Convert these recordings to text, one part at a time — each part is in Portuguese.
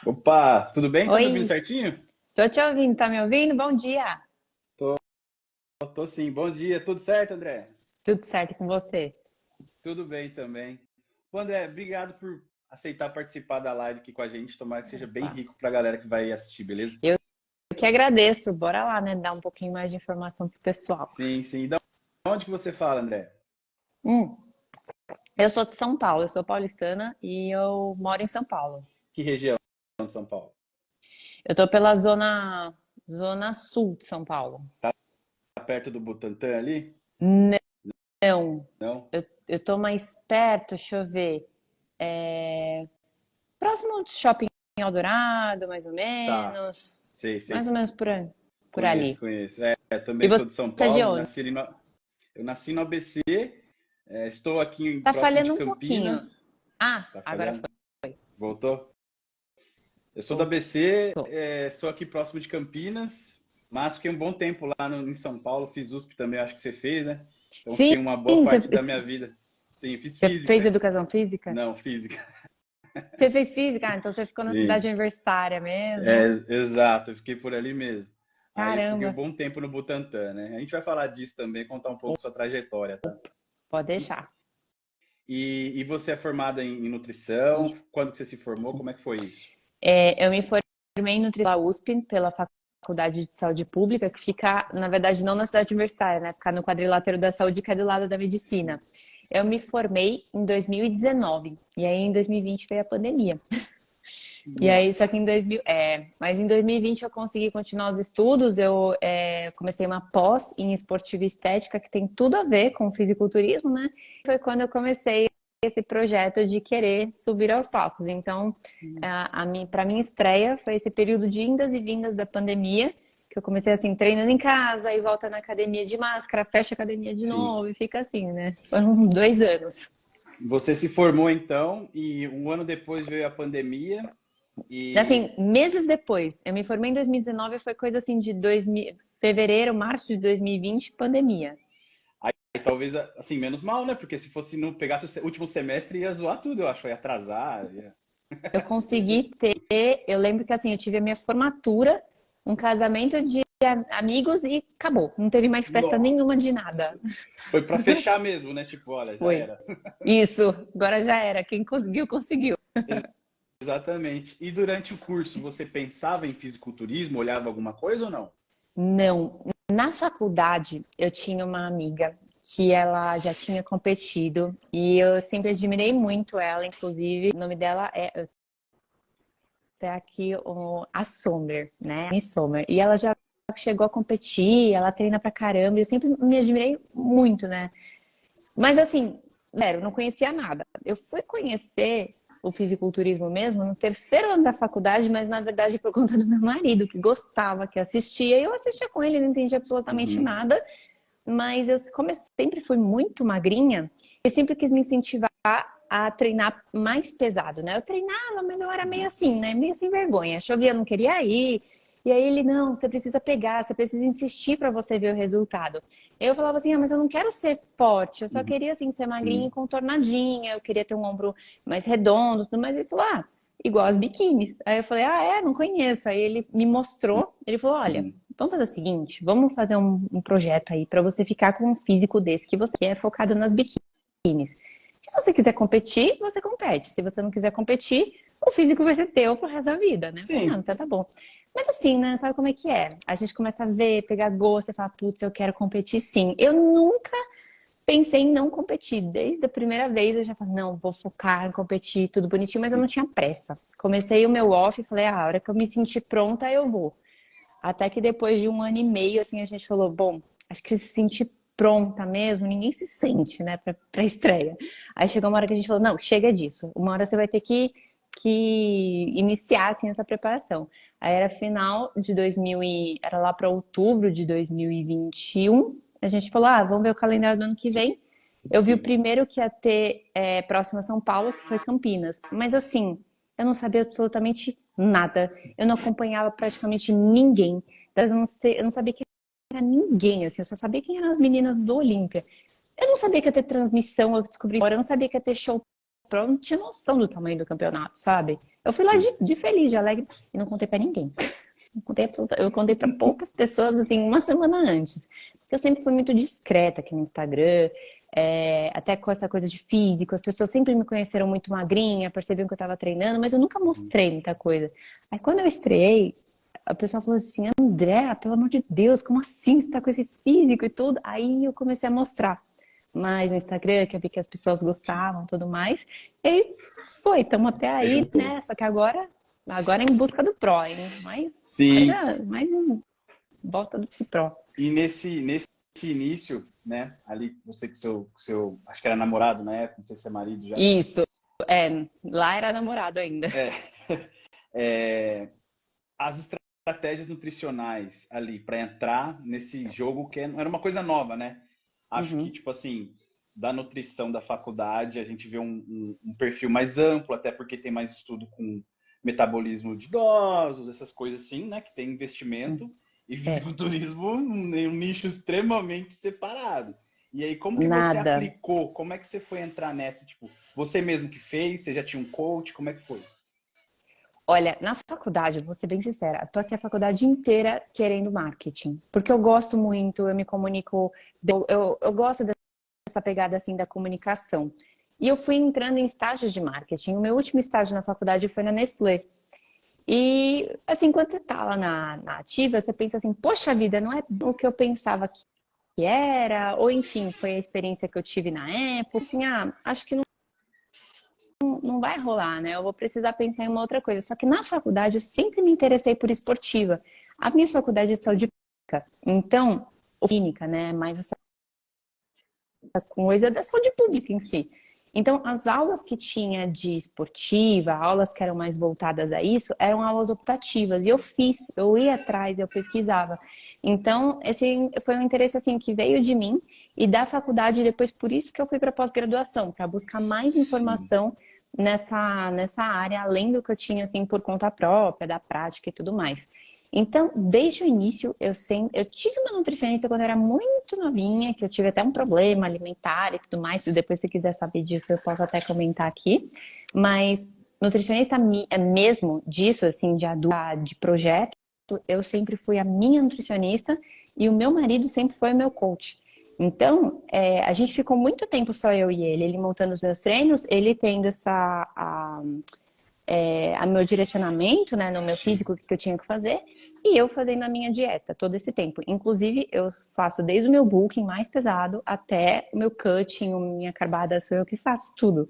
Opa, tudo bem? Tá me ouvindo Oi, certinho? tô te ouvindo, tá me ouvindo? Bom dia. Tô, tô sim. Bom dia, tudo certo, André? Tudo certo com você? Tudo bem também. Ô, André, obrigado por aceitar participar da live aqui com a gente. Tomara que seja bem Opa. rico pra galera que vai assistir, beleza? Eu que agradeço. Bora lá, né? Dar um pouquinho mais de informação pro pessoal. Sim, sim. E da onde que você fala, André? Hum, eu sou de São Paulo, eu sou paulistana e eu moro em São Paulo. Que região de São Paulo? Eu tô pela zona sul de São Paulo. Tá perto do Butantã ali? Não, Não? eu tô mais perto, deixa eu ver. Próximo do Shopping Eldorado, mais ou Tá. menos. Sei, Mais sei. ou menos por Conheço, ali. conheço. E Também você sou de São é de Paulo. onde? Eu nasci no ABC. Estou aqui Tá próximo de falhando um pouquinho. Campinas. Ah, Tá agora falhando? foi. Voltou? Eu sou da Voltou. ABC, sou aqui próximo de Campinas, mas fiquei um bom tempo lá em São Paulo, fiz USP também, acho que você fez, né? Então Sim, fiquei uma boa você, parte da minha vida. Sim, fiz você fez física. educação física? Não, física. Você fez física? Ah, então você ficou na cidade Sim, universitária mesmo. exato, eu fiquei por ali mesmo. Aí eu fiquei um Caramba, bom tempo no Butantã, né? A gente vai falar disso também, contar um pouco sua trajetória, tá? pode deixar. E você é formada em nutrição? Quando que você se formou? Como é que foi isso? Eu me formei em nutrição pela USP, pela Faculdade de Saúde Pública, que fica, na verdade, não na cidade universitária, né? Fica no quadrilátero da saúde, que é do lado da medicina. Eu me formei em 2019, e aí em 2020 veio a pandemia. E aí, só Nossa, que mas em 2020 eu consegui continuar os estudos. Eu comecei uma pós em esportivo e estética que tem tudo a ver com fisiculturismo, né? Foi quando eu comecei esse projeto de querer subir aos palcos. Então, para minha estreia foi esse período de indas e vindas da pandemia, que eu comecei assim, treinando em casa e volta na academia de máscara, fecha a academia de sim. novo e fica assim, né? Foram uns 2 anos. Você se formou então e um ano depois veio a pandemia e Assim, meses depois, eu me formei em 2019, foi coisa assim de fevereiro, março de 2020, pandemia. aí talvez assim menos mal, né? Porque se fosse não pegasse o último semestre ia zoar tudo, eu acho, ia atrasar. Eu consegui ter, eu lembro que assim, eu tive a minha formatura, um casamento de amigos e acabou. Não teve mais festa nenhuma de nada. Nossa, foi para fechar mesmo, né? Tipo, olha, já Foi. era. Isso, agora já era. Quem conseguiu, conseguiu. Exatamente. E durante o curso você pensava em fisiculturismo, olhava alguma coisa ou não? Não. Na faculdade, eu tinha uma amiga que ela já tinha competido e eu sempre admirei muito ela, inclusive, o nome dela é até aqui a Sommer, né? A Sommer. E ela já chegou a competir, ela treina pra caramba, e eu sempre me admirei muito, né? Mas assim, zero, não conhecia nada. Eu fui conhecer o fisiculturismo mesmo no terceiro ano da faculdade, mas na verdade por conta do meu marido, que gostava, que assistia, e eu assistia com ele, não entendia absolutamente Uhum. nada, mas como eu sempre fui muito magrinha, ele sempre quis me incentivar a treinar mais pesado, né? Eu treinava, mas eu era meio assim, né? Meio sem vergonha. Chovia, eu não queria ir. E aí ele, não, você precisa pegar, você precisa insistir para você ver o resultado. Eu falava assim, ah, mas eu não quero ser forte, eu só Uhum. queria assim ser magrinha e Sim. contornadinha, eu queria ter um ombro mais redondo, tudo mais. Ele falou, ah, igual as biquínis. Aí eu falei, ah, não conheço. Aí ele me mostrou, ele falou, olha, Uhum. vamos fazer o seguinte, vamos fazer um projeto aí para você ficar com um físico desse que você é focado nas biquínis. Se você quiser competir, você compete. Se você não quiser competir, o físico vai ser teu pro resto da vida, né? Eu falei, não, Sim. então tá bom. Mas assim, né? Sabe como é que é? A gente começa a ver, pegar gosto e falar, putz, eu quero competir sim. Eu nunca pensei em não competir. Desde a primeira vez eu já falei, não, vou focar em competir, tudo bonitinho, mas eu não tinha pressa. Comecei o meu off e falei, a hora que eu me sentir pronta, eu vou. Até que depois de um ano e meio, assim, a gente falou, bom, acho que se sentir pronta mesmo, ninguém se sente, né, pra estreia. Aí chegou uma hora que a gente falou, não, chega disso. Uma hora você vai ter que iniciar, assim, essa preparação. Aí era final de 2000 era lá para outubro de 2021. A gente falou, ah, vamos ver o calendário do ano que vem. Eu vi o Sim. primeiro que ia ter próximo a São Paulo, que foi Campinas. Mas assim, eu não sabia absolutamente nada. Eu não acompanhava praticamente ninguém. Eu não sabia quem era ninguém, assim. Eu só sabia quem eram as meninas do Olímpia. Eu não sabia que ia ter transmissão, eu descobri agora. Eu não sabia que ia ter show Pro, não tinha noção do tamanho do campeonato, sabe? Eu fui lá de feliz, de alegre, e não contei pra ninguém. Eu contei pra poucas pessoas, assim, uma semana antes. Porque eu sempre fui muito discreta aqui no Instagram, até com essa coisa de físico. As pessoas sempre me conheceram muito magrinha, percebiam que eu tava treinando, mas eu nunca mostrei muita coisa. Aí quando eu estreiei, a pessoa falou assim, André, pelo amor de Deus, como assim você tá com esse físico e tudo? Aí eu comecei a mostrar mais no Instagram, que eu vi que as pessoas gostavam e tudo mais. E foi, estamos até aí, né? Só que agora é em busca do Pro, hein? Sim. Mais em volta do Pro. E nesse início, né? Ali, você com seu, acho que era namorado na época, não sei se é marido já. Isso, lá era namorado ainda. As estratégias nutricionais ali para entrar nesse jogo que era uma coisa nova, né? Acho que, tipo assim, da nutrição da faculdade, a gente vê um perfil mais amplo, até porque tem mais estudo com metabolismo de idosos, essas coisas assim, né? Que tem investimento. E fisiculturismo em um nicho extremamente separado. E aí, como que você aplicou? Como é que você foi entrar nessa? Tipo, você mesmo que fez? Você já tinha um coach? Como é que foi? Olha, na faculdade, vou ser bem sincera, eu passei a faculdade inteira querendo marketing. Porque eu gosto muito, eu me comunico, eu gosto dessa pegada assim da comunicação. E eu fui entrando em estágios de marketing. O meu último estágio na faculdade foi na Nestlé. E, assim, quando você tá lá na ativa, você pensa assim, poxa vida, não é o que eu pensava que era, ou enfim, foi a experiência que eu tive na época. Assim, acho que não vai rolar, né? Eu vou precisar pensar em uma outra coisa. Só que na faculdade eu sempre me interessei por esportiva. A minha faculdade é de saúde pública, então, clínica, né? Mais essa coisa da saúde pública em si. Então, as aulas que tinha de esportiva, aulas que eram mais voltadas a isso, eram aulas optativas. E eu ia atrás, eu pesquisava. Então, esse foi um interesse assim que veio de mim e da faculdade, depois por isso que eu fui para pós-graduação, para buscar mais informação nessa área, além do que eu tinha assim por conta própria, da prática e tudo mais. Então, desde o início, eu tive uma nutricionista quando eu era muito novinha, que eu tive até um problema alimentar e tudo mais. Se depois você quiser saber disso, eu posso até comentar aqui. Mas nutricionista mesmo disso, assim, de adulto, de projeto, eu sempre fui a minha nutricionista e o meu marido sempre foi o meu coach. Então, a gente ficou muito tempo só eu e ele montando os meus treinos, ele tendo a meu direcionamento, né, no meu físico, o que eu tinha que fazer, e eu fazendo a minha dieta todo esse tempo. Inclusive, eu faço desde o meu bulking mais pesado até o meu cutting, a minha carbada, sou eu que faço tudo.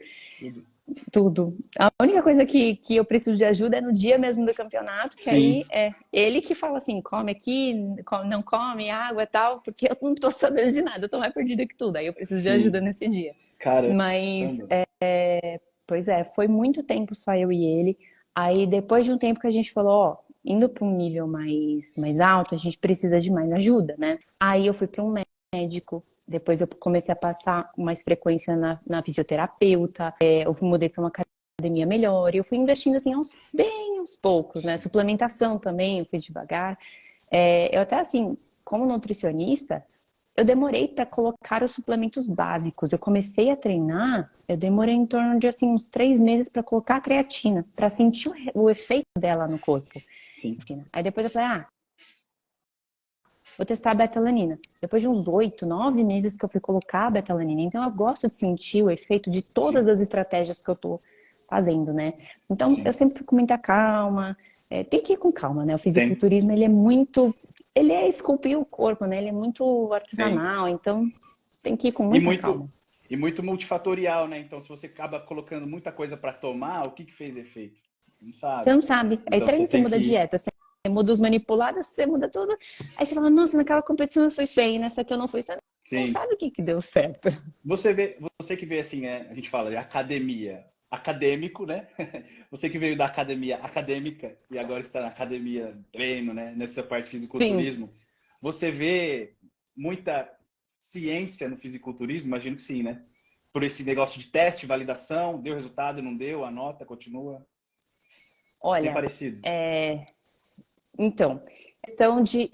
Tudo. A única coisa que eu preciso de ajuda é no dia mesmo do campeonato, que aí é ele que fala assim, come aqui, não come, água e tal, porque eu não tô sabendo de nada, eu tô mais perdida que tudo, aí eu preciso de ajuda nesse dia. Caramba. Mas, pois é, foi muito tempo só eu e ele. Aí depois de um tempo que a gente falou, ó, indo para um nível mais alto, a gente precisa de mais ajuda, né? Aí eu fui para um médico, depois eu comecei a passar mais frequência na fisioterapeuta, eu mudei para uma academia melhor, e eu fui investindo assim bem aos poucos, né? Suplementação também, eu fui devagar. Eu até assim, como nutricionista, eu demorei para colocar os suplementos básicos. Eu comecei a treinar, eu demorei em torno de assim, uns 3 meses para colocar a creatina, para sentir o efeito dela no corpo. Sim. Aí depois eu falei, vou testar a betalanina. Depois de uns 8, 9 meses que eu fui colocar a betalanina. Então eu gosto de sentir o efeito de todas as estratégias que eu tô fazendo, né? Então eu sempre fico com muita calma. Tem que ir com calma, né? O fisiculturismo, ele é esculpir o corpo, né? Ele é muito artesanal, então tem que ir com muita calma. E muito multifatorial, né? Então, se você acaba colocando muita coisa para tomar, o que fez efeito? Não sabe. Você não sabe. Então, Aí você muda a dieta, você muda os manipulados, você muda tudo. Aí você fala, nossa, naquela competição eu fui bem, nessa aqui eu não fui. Você não sabe o que deu certo. Você que vê assim, né? A gente fala de academia, acadêmico, né? Você que veio da academia acadêmica e agora está na academia treino, né? Nessa parte de fisiculturismo. Sim. Você vê muita ciência no fisiculturismo? Imagino que sim, né? Por esse negócio de teste, validação, deu resultado, não deu, anota, continua. Olha, bem parecido. Então, questão de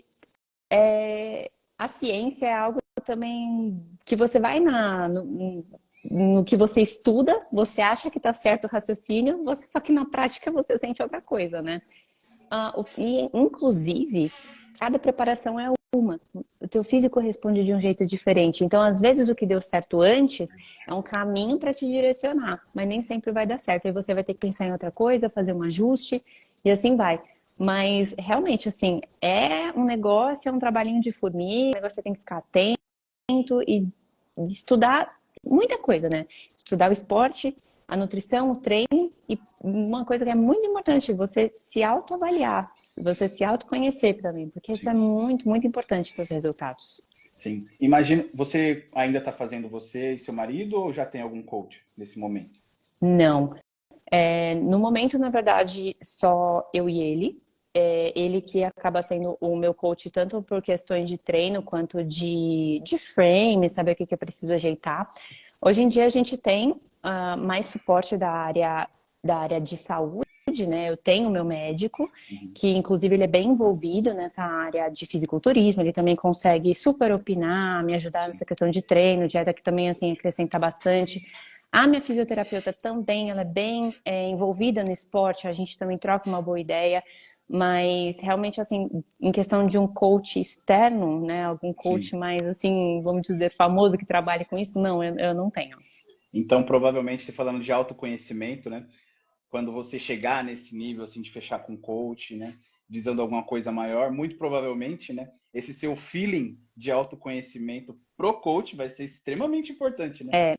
a ciência é algo também que você vai no que você estuda, você acha que está certo o raciocínio, só que na prática você sente outra coisa, né? E, inclusive, cada preparação é uma. O teu físico responde de um jeito diferente. Então, às vezes, o que deu certo antes é um caminho para te direcionar, mas nem sempre vai dar certo. Aí você vai ter que pensar em outra coisa, fazer um ajuste, e assim vai. Mas, realmente, assim, é um negócio, é um trabalhinho de formiga, o negócio você tem que ficar atento e estudar muita coisa, né? Estudar o esporte, a nutrição, o treino e uma coisa que é muito importante, você se autoavaliar, você se autoconhecer também, porque isso é muito, muito importante para os resultados. Sim. Imagina, você ainda está fazendo você e seu marido ou já tem algum coach nesse momento? Não. No momento, na verdade, só eu e ele. Ele que acaba sendo o meu coach, tanto por questões de treino quanto de frame, saber o que eu preciso ajeitar. Hoje em dia a gente tem mais suporte da área de saúde, né? Eu tenho o meu médico, que inclusive ele é bem envolvido nessa área de fisiculturismo, ele também consegue super opinar, me ajudar nessa questão de treino, dieta que também assim acrescenta bastante. A minha fisioterapeuta também, ela é bem envolvida no esporte, a gente também troca uma boa ideia, mas realmente, assim, em questão de um coach externo, né, algum Sim. coach mais, assim, vamos dizer, famoso que trabalhe com isso, não, eu não tenho. Então, provavelmente, você falando de autoconhecimento, né? Quando você chegar nesse nível, assim, de fechar com coach, né? Dizendo alguma coisa maior, muito provavelmente, né? Esse seu feeling de autoconhecimento pro coach vai ser extremamente importante, né?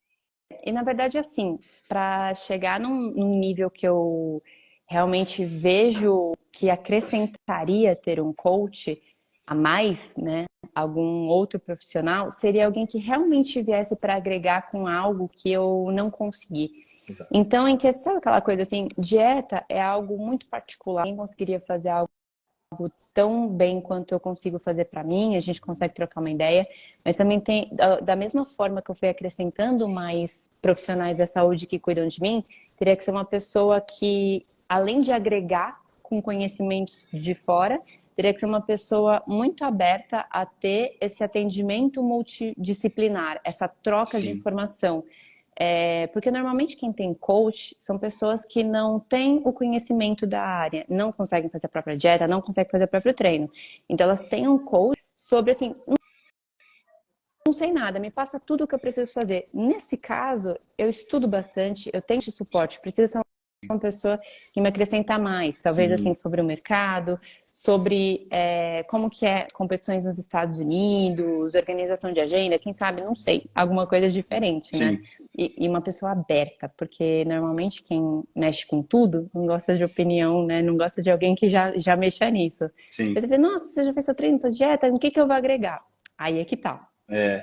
E na verdade, assim, para chegar num nível que eu realmente vejo que acrescentaria ter um coach a mais, né? Algum outro profissional, seria alguém que realmente viesse para agregar com algo que eu não consegui. Exato. Então, em questão aquela coisa assim, dieta é algo muito particular. Quem conseguiria fazer algo tão bem quanto eu consigo fazer para mim, a gente consegue trocar uma ideia, mas também tem, da mesma forma que eu fui acrescentando mais profissionais da saúde que cuidam de mim, teria que ser uma pessoa que, além de agregar com conhecimentos de fora, teria que ser uma pessoa muito aberta a ter esse atendimento multidisciplinar, essa troca de Sim. informação. Porque normalmente quem tem coach são pessoas que não têm o conhecimento da área, não conseguem fazer a própria dieta, não conseguem fazer o próprio treino. Então elas têm um coach sobre assim, não sei nada, me passa tudo o que eu preciso fazer. Nesse caso, eu estudo bastante, eu tenho esse suporte, precisa ser uma pessoa que me acrescenta mais, talvez Sim. assim, sobre o mercado, sobre como que é competições nos Estados Unidos, organização de agenda, quem sabe, não sei, alguma coisa diferente, né? Sim. E uma pessoa aberta, porque normalmente quem mexe com tudo não gosta de opinião, né? Não gosta de alguém que já mexa nisso. Sim. Você vê, nossa, você já fez seu treino, sua dieta, o que que eu vou agregar? Aí é que tá.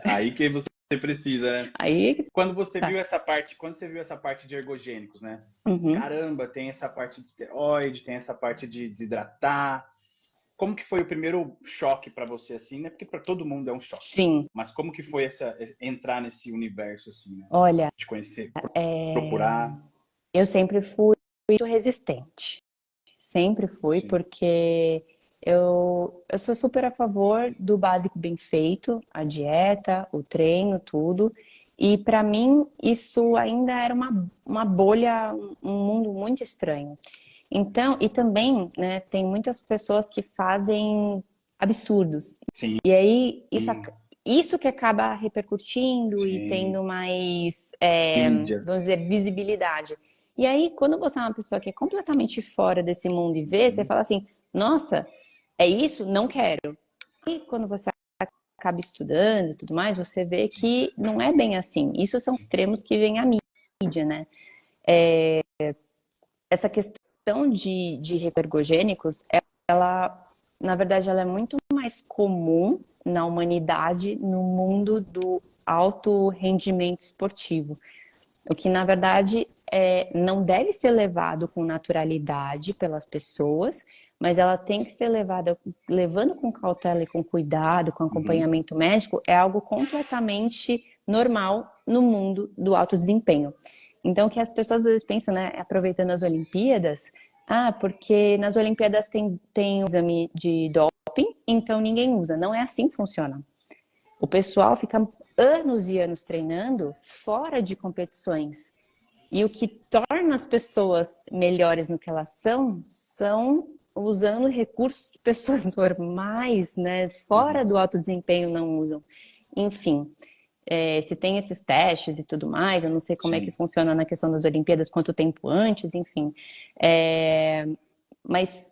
Aí que você precisa, né? Aí Quando você tá. viu essa parte, quando você viu essa parte de ergogênicos, né? Uhum. Caramba, tem essa parte de esteroide, tem essa parte de desidratar. Como que foi o primeiro choque para você assim, né? Porque para todo mundo é um choque. Sim, Mas como que foi entrar nesse universo assim, né? olha, De conhecer, procurar. eu sempre fui muito resistente. Sempre fui, Sim. porque eu sou super a favor do básico bem feito, a dieta, o treino, tudo. E para mim, isso ainda era uma bolha, um mundo muito estranho. Então, e também, né, tem muitas pessoas que fazem absurdos. Sim. E aí, isso que acaba repercutindo e Sim. tendo mais, Mídia. vamos dizer, visibilidade. E aí, quando você é uma pessoa que é completamente fora desse mundo e vê, você fala assim, nossa, é isso? Não quero. E quando você acaba estudando e tudo mais, você vê que não é bem assim. Isso são extremos que vem à mídia, né? Essa questão de hipergogênicos, ela, na verdade, ela é muito mais comum na humanidade no mundo do alto rendimento esportivo. O que, na verdade, não deve ser levado com naturalidade pelas pessoas, mas ela tem que ser levada, levando com cautela e com cuidado, com acompanhamento médico, é algo completamente normal no mundo do alto desempenho. Então, o que as pessoas às vezes pensam, né, aproveitando as Olimpíadas, porque nas Olimpíadas tem um exame de doping, então ninguém usa. Não é assim que funciona. O pessoal fica anos e anos treinando fora de competições. E o que torna as pessoas melhores no que elas são usando recursos que pessoas normais, né, fora do alto desempenho não usam. Enfim, se tem esses testes e tudo mais, eu não sei como é que funciona na questão das Olimpíadas, quanto tempo antes, enfim. Mas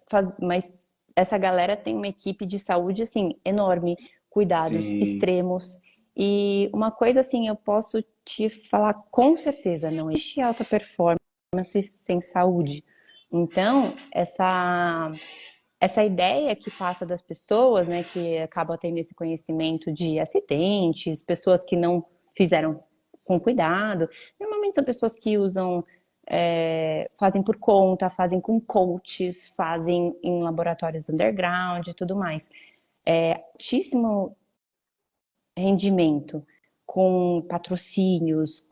essa galera tem uma equipe de saúde, assim, enorme, cuidados extremos. E uma coisa, assim, eu posso te falar com certeza, não existe alta performance sem saúde. Então, essa ideia que passa das pessoas, né, que acabam tendo esse conhecimento de acidentes, pessoas que não fizeram com cuidado, normalmente são pessoas que usam, fazem por conta, fazem com coaches, fazem em laboratórios underground e tudo mais. Altíssimo rendimento, com patrocínios,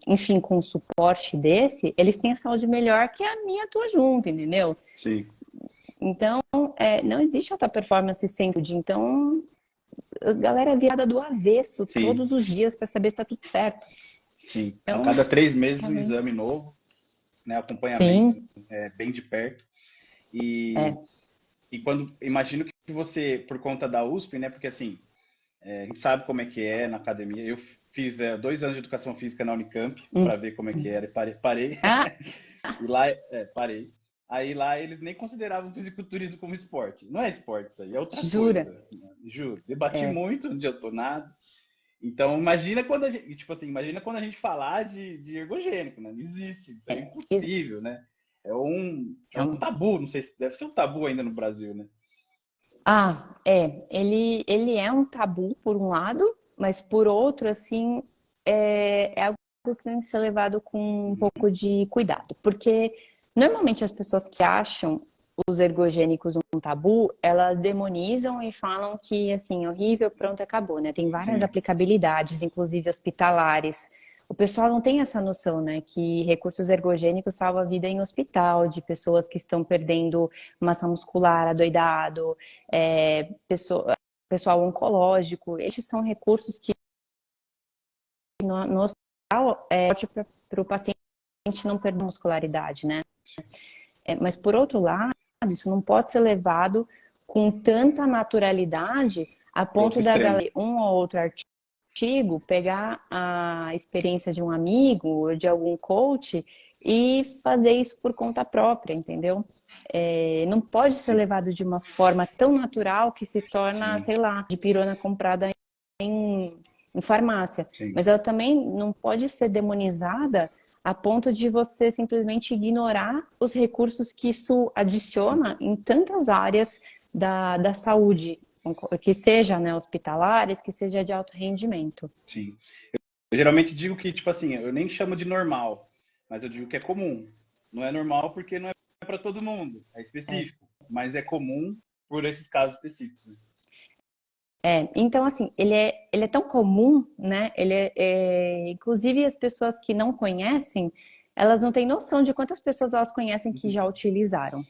enfim, com suporte desse, eles têm a saúde melhor que a minha tua junto, entendeu? Sim. Então, não existe alta performance sem saúde. Então, a galera é virada do avesso todos os dias para saber se está tudo certo. Sim. Então, a cada 3 meses um exame novo, né? Acompanhamento bem de perto. E quando imagino que você, por conta da USP, né? Porque assim, a gente sabe como é que é na academia. Eu fiz 2 anos de educação física na Unicamp para ver como é que era e parei. E lá, parei. Aí lá eles nem consideravam o fisiculturismo como esporte. Não é esporte isso aí, é outra coisa. Juro. Debati muito, não adiantou nada. Então, imagina quando a gente, tipo assim, imagina quando a gente falar de ergogênico, né? Não existe, isso é impossível, né? É um tabu, não sei se deve ser um tabu ainda no Brasil, né? Ele é um tabu por um lado, mas por outro, assim, é algo que tem que ser levado com um pouco de cuidado, porque normalmente as pessoas que acham os ergogênicos um tabu, elas demonizam e falam que, assim, horrível, pronto, acabou, né? Tem várias aplicabilidades, inclusive hospitalares. O pessoal não tem essa noção, né? Que recursos ergogênicos salvam a vida em hospital, de pessoas que estão perdendo massa muscular, adoidado, pessoal oncológico. Esses são recursos que no hospital é para o paciente não perder muscularidade, né? Mas por outro lado, isso não pode ser levado com tanta naturalidade a ponto da galera, um ou outro artigo, pegar a experiência de um amigo ou de algum coach e fazer isso por conta própria, entendeu? Não pode ser levado de uma forma tão natural que se torna, sei lá, de pirona comprada em farmácia. Mas ela também não pode ser demonizada a ponto de você simplesmente ignorar os recursos que isso adiciona em tantas áreas da saúde, que seja, né, hospitalares, que seja de alto rendimento. Sim. Eu geralmente digo que, tipo assim, eu nem chamo de normal, mas eu digo que é comum. Não é normal porque não é para todo mundo, é específico, mas é comum por esses casos específicos. Né? Então, assim, ele é tão comum, né? Inclusive, as pessoas que não conhecem, elas não têm noção de quantas pessoas elas conhecem que já utilizaram.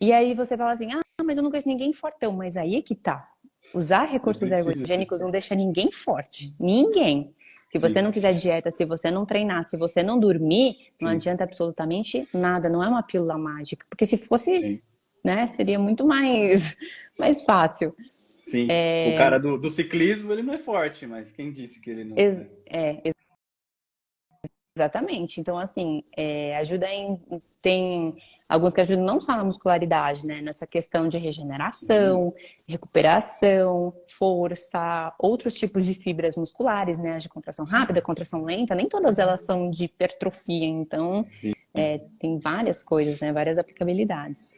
E aí você fala assim, mas eu não conheço ninguém fortão. Mas aí é que tá. Usar recursos ergogênicos não deixa ninguém forte. Ninguém. Se você não quiser dieta, se você não treinar, se você não dormir, não adianta absolutamente nada. Não é uma pílula mágica. Porque se fosse, né, seria muito mais fácil. Sim, o cara do ciclismo, ele não é forte, mas quem disse que ele não é? Exatamente. Então, assim, tem alguns que ajudam não só na muscularidade, né? Nessa questão de regeneração, recuperação, força, outros tipos de fibras musculares, né? As de contração rápida, contração lenta, nem todas elas são de hipertrofia. Então, tem várias coisas, né? Várias aplicabilidades.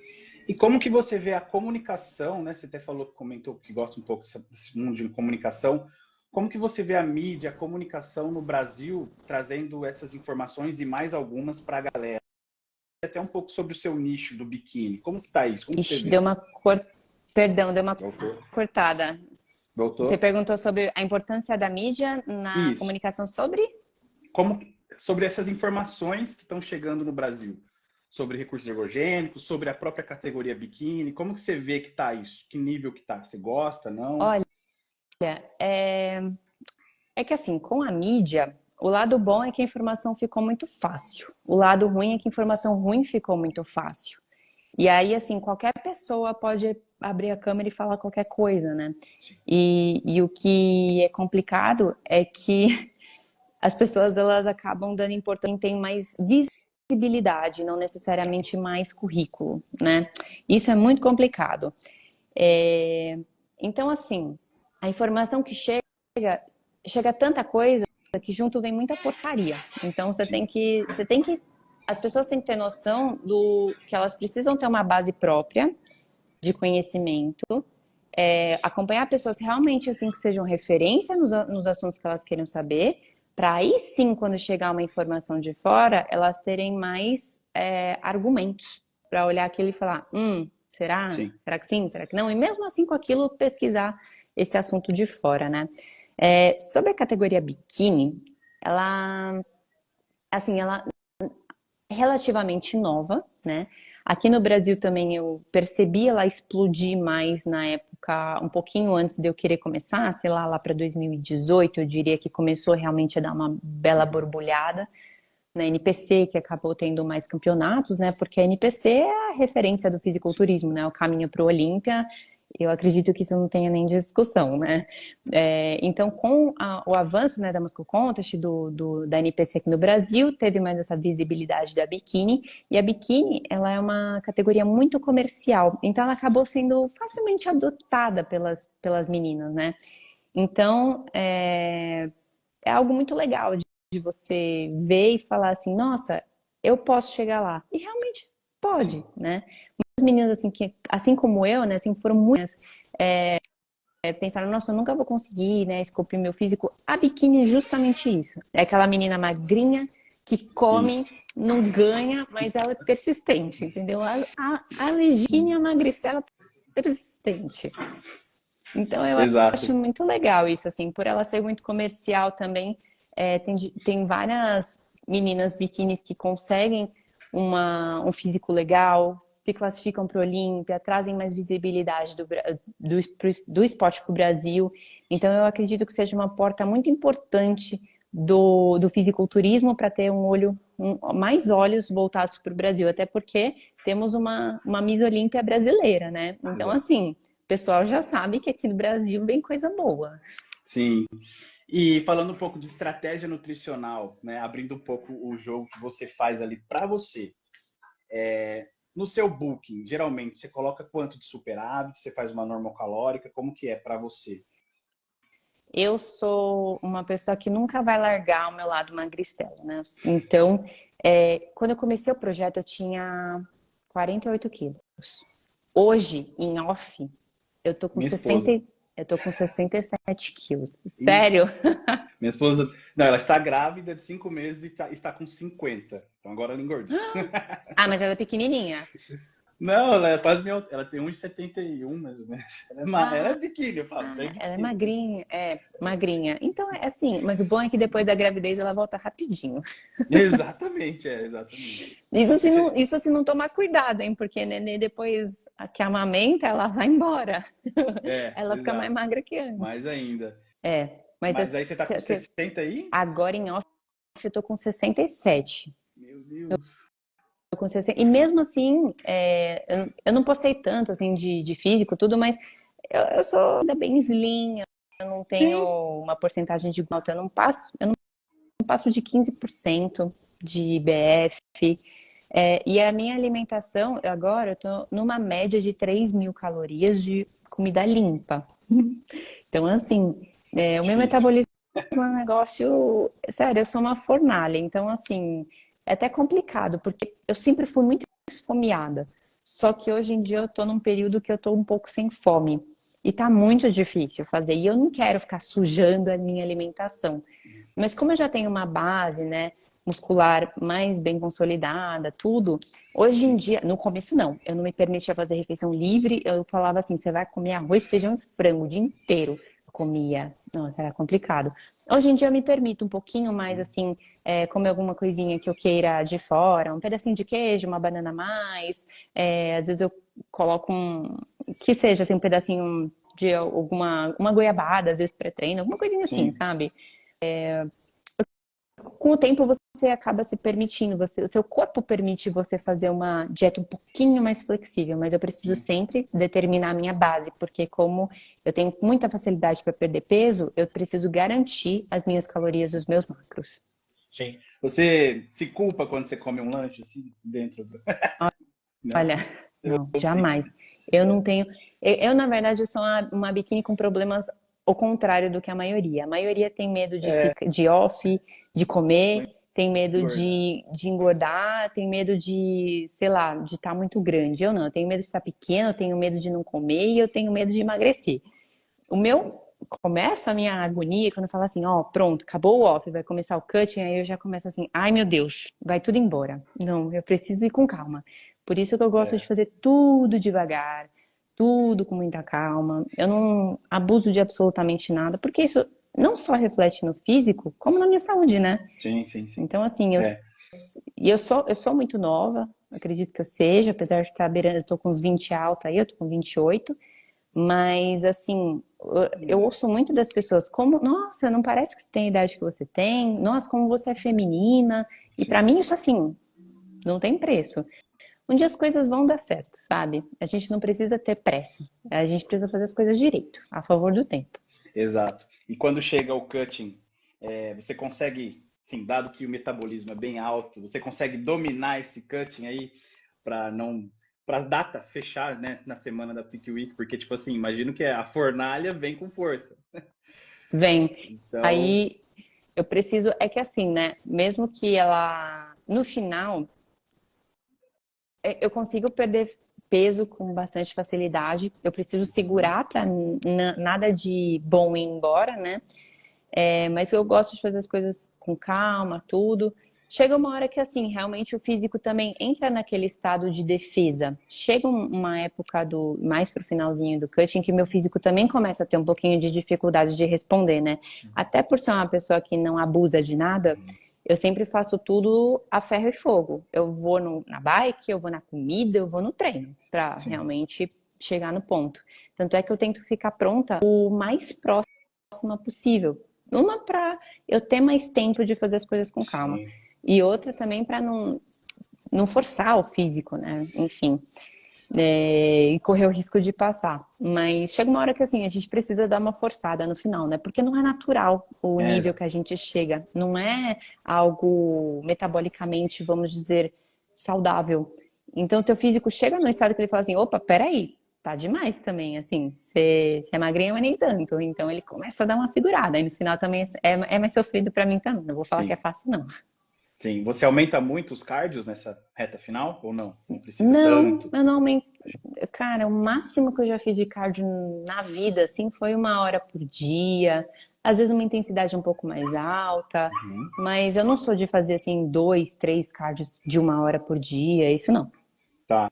E como que você vê a comunicação, né? Você até comentou que gosta um pouco desse mundo de comunicação. Como que você vê a mídia, a comunicação no Brasil, trazendo essas informações e mais algumas para a galera? Até um pouco sobre o seu nicho do biquíni. Como que tá isso? Como você vê? Deu uma cortada. Voltou? Você perguntou sobre a importância da mídia na comunicação sobre? Sobre essas informações que estão chegando no Brasil. Sobre recursos ergogênicos, sobre a própria categoria biquíni. Como que você vê que tá isso? Que nível que tá? Você gosta, não? Olha, É que assim, com a mídia, o lado bom é que a informação ficou muito fácil. O lado ruim é que a informação ruim ficou muito fácil. E aí, assim, qualquer pessoa pode abrir a câmera e falar qualquer coisa, né? E o que é complicado é que as pessoas elas acabam dando importância em tem mais visibilidade, não necessariamente mais currículo, né? Isso é muito complicado. Então, assim, a informação que chega tanta coisa que junto vem muita porcaria. Então, as pessoas têm que ter noção do que elas precisam ter uma base própria de conhecimento, acompanhar pessoas realmente assim que sejam referência nos assuntos que elas queiram saber, para aí sim, quando chegar uma informação de fora, elas terem mais argumentos para olhar aquilo e falar, será? Sim. Será que sim? Será que não? E mesmo assim, com aquilo, pesquisar esse assunto de fora, né? Sobre a categoria biquíni, ela, assim, ela é relativamente nova, né? Aqui no Brasil também eu percebi ela explodir mais na época, um pouquinho antes de eu querer começar, sei lá para 2018, eu diria que começou realmente a dar uma bela borbulhada na NPC, que acabou tendo mais campeonatos, né? Porque a NPC é a referência do fisiculturismo, né? O caminho para o Olímpia. Eu acredito que isso não tenha nem discussão, né? Então, com o avanço, né, da Muscle Contest, da NPC aqui no Brasil, teve mais essa visibilidade da biquíni. E a biquíni, ela é uma categoria muito comercial. Então, ela acabou sendo facilmente adotada pelas meninas, né? Então, é algo muito legal de você ver e falar assim, nossa, eu posso chegar lá. E realmente pode, né? Muitas meninas, assim, que, assim como eu, né, assim, foram muitas, pensaram, nossa, eu nunca vou conseguir, né, esculpir meu físico. A biquíni é justamente isso. É aquela menina magrinha que come, Isso. não ganha, mas ela é persistente, entendeu? A Legínia é uma magricela persistente. Então eu Exato. acho muito legal isso, assim, por ela ser muito comercial também. Tem várias meninas biquínis que conseguem um físico legal, se classificam para o Olímpia, trazem mais visibilidade do esporte para o Brasil. Então eu acredito que seja uma porta muito importante do fisiculturismo para ter mais olhos voltados para o Brasil, até porque temos uma Miss Olímpia brasileira, né? Então, Exato. assim, o pessoal já sabe que aqui no Brasil vem coisa boa. Sim. E falando um pouco de estratégia nutricional, né, abrindo um pouco o jogo que você faz ali para você. No seu booking, geralmente você coloca quanto de superávit? Você faz uma normocalórica? Como que é para você? Eu sou uma pessoa que nunca vai largar o meu lado magricela, né? Então, quando eu comecei o projeto, eu tinha 48 quilos. Hoje, em off, eu tô com Minha 60, esposa. eu tô com 67 quilos. E Sério? minha esposa, não, ela está grávida de 5 meses e está com 50. Então agora ela engordou. Ah, mas ela é pequenininha. Não, ela é quase minha. Ela tem 1,71 mais ou menos. Ela é Ah, biquíni, eu falo, é ela é biquíni. magrinha, magrinha. Então, é assim, mas o bom é que depois da gravidez ela volta rapidinho. Exatamente, exatamente. Isso se não tomar cuidado, hein? Porque nenê depois que amamenta, ela vai embora. Ela fica mais Exato. magra que antes. Mais ainda. Mas Mas aí você tá com 60 aí? agora em off eu tô com 67. Meu Deus. Tô com 60. E mesmo assim, eu não postei tanto assim de físico, tudo, mas eu sou ainda bem slim, eu não tenho Sim. uma porcentagem de glúten, eu não passo de 15% de IBF. E a minha alimentação, agora, eu tô numa média de 3.000 calorias de comida limpa. Então, assim, o meu Difícil. metabolismo é um negócio. Sério, eu sou uma fornalha. Então, assim, é até complicado, porque eu sempre fui muito esfomeada. Só que hoje em dia eu tô num período que eu tô um pouco sem fome. E tá muito difícil fazer. E eu não quero ficar sujando a minha alimentação. Mas como eu já tenho uma base, né, muscular mais bem consolidada, tudo, hoje em Sim. dia, no começo não, eu não me permitia fazer refeição livre, eu falava assim, você vai comer arroz, feijão e frango o dia inteiro. Eu comia, nossa, era complicado. Hoje em dia eu me permito um pouquinho mais, assim, comer alguma coisinha que eu queira de fora, um pedacinho de queijo, uma banana a mais, às vezes eu coloco que seja assim, um pedacinho de uma goiabada, às vezes pré-treino, alguma coisinha assim, Sim. sabe? Com o tempo você acaba se permitindo, o seu corpo permite você fazer uma dieta um pouquinho mais flexível, mas eu preciso Sim. sempre determinar a minha base, porque como eu tenho muita facilidade para perder peso, eu preciso garantir as minhas calorias, os meus macros. Sim. Você se culpa quando você come um lanche assim dentro do... Não? Olha, Eu não, sim. jamais. Eu não tenho. Na verdade, eu sou uma biquíni com problemas ao contrário do que a maioria. A maioria tem medo de É, ficar de off, de vou comer, tem medo engordar. de engordar, tem medo de, sei lá, de estar muito grande. Eu não, eu tenho medo de estar pequeno, eu tenho medo de não comer e eu tenho medo de emagrecer. O meu começa a minha agonia quando fala assim, ó, pronto, acabou o off, vai começar o cutting, aí eu já começo assim, ai meu Deus, vai tudo embora. Não, eu preciso ir com calma. Por isso que eu gosto de É, fazer tudo devagar, tudo com muita calma. Eu não abuso de absolutamente nada, porque isso não só reflete no físico, como na minha saúde, né? sim, sim, sim. Então, assim, É, eu sou muito nova, acredito que eu seja, apesar de estar beirando, eu tô com uns 20 alta aí, eu tô com 28. Mas, assim, eu ouço muito das pessoas como, nossa, não parece que você tem a idade que você tem, nossa, como você é feminina. E pra mim, isso, assim, não tem preço. Um dia as coisas vão dar certo, sabe? A gente não precisa ter pressa. A gente precisa fazer as coisas direito, a favor do tempo. exato. E quando chega o cutting, você consegue, sim, dado que o metabolismo é bem alto, você consegue dominar esse cutting aí para não, para a data fechar, né, na semana da Peak Week, porque tipo assim, imagino que a fornalha vem com força. Vem. Então, Aí eu preciso, é que assim, né? Mesmo que ela, no final, eu consigo perder peso com bastante facilidade. Eu preciso segurar para nada de bom ir embora, né? Mas eu gosto de fazer as coisas com calma, tudo. Chega uma hora que, assim, realmente o físico também entra naquele estado de defesa. Chega uma época do mais pro finalzinho do cutting que meu físico também começa a ter um pouquinho de dificuldade de responder, né? Até por ser uma pessoa que não abusa de nada, eu sempre faço tudo a ferro e fogo. Eu vou na bike, eu vou na comida, eu vou no treino, pra sim, realmente chegar no ponto. Tanto é que eu tento ficar pronta o mais próxima possível. Uma para eu ter mais tempo de fazer as coisas com calma. sim. E outra também para não forçar o físico, né? Enfim. E correr o risco de passar. Mas chega uma hora que assim, a gente precisa dar uma forçada no final, né? Porque não é natural o nível Exato. que a gente chega. Não é algo metabolicamente, vamos dizer, saudável. Então, o teu físico chega no estado que ele fala assim: opa, peraí, tá demais também, assim, você é magrinha, mas nem tanto. Então, ele começa a dar uma figurada. E no final também é mais sofrido para mim também. Não vou falar que é Sim, fácil, não. sim. Você aumenta muito os cardios nessa reta final ou não? Não precisa Não, tanto? eu não aumento. Cara, o máximo que eu já fiz de cardio na vida, assim, foi 1 hora por dia. Às vezes uma intensidade um pouco mais alta. Uhum. Mas eu não sou de fazer, assim, 2, 3 cardios de 1 hora por dia. Isso não. Tá.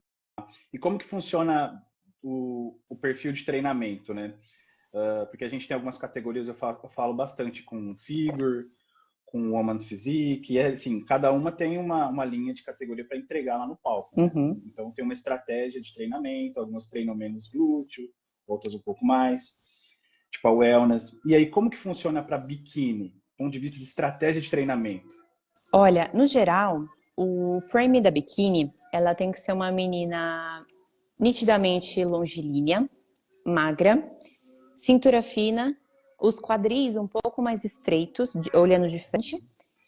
E como que funciona o perfil de treinamento, né? Porque a gente tem algumas categorias, eu falo bastante com Figure, com Woman's Physique, e assim, cada uma tem uma linha de categoria para entregar lá no palco, né? Uhum. Então tem uma estratégia de treinamento, algumas treinam menos glúteo, outras um pouco mais, tipo a wellness. E aí, como que funciona para biquíni, do ponto de vista de estratégia de treinamento? Olha, no geral, o frame da biquíni, ela tem que ser uma menina nitidamente longilínea, magra, cintura fina, os quadris um pouco mais estreitos, olhando de frente,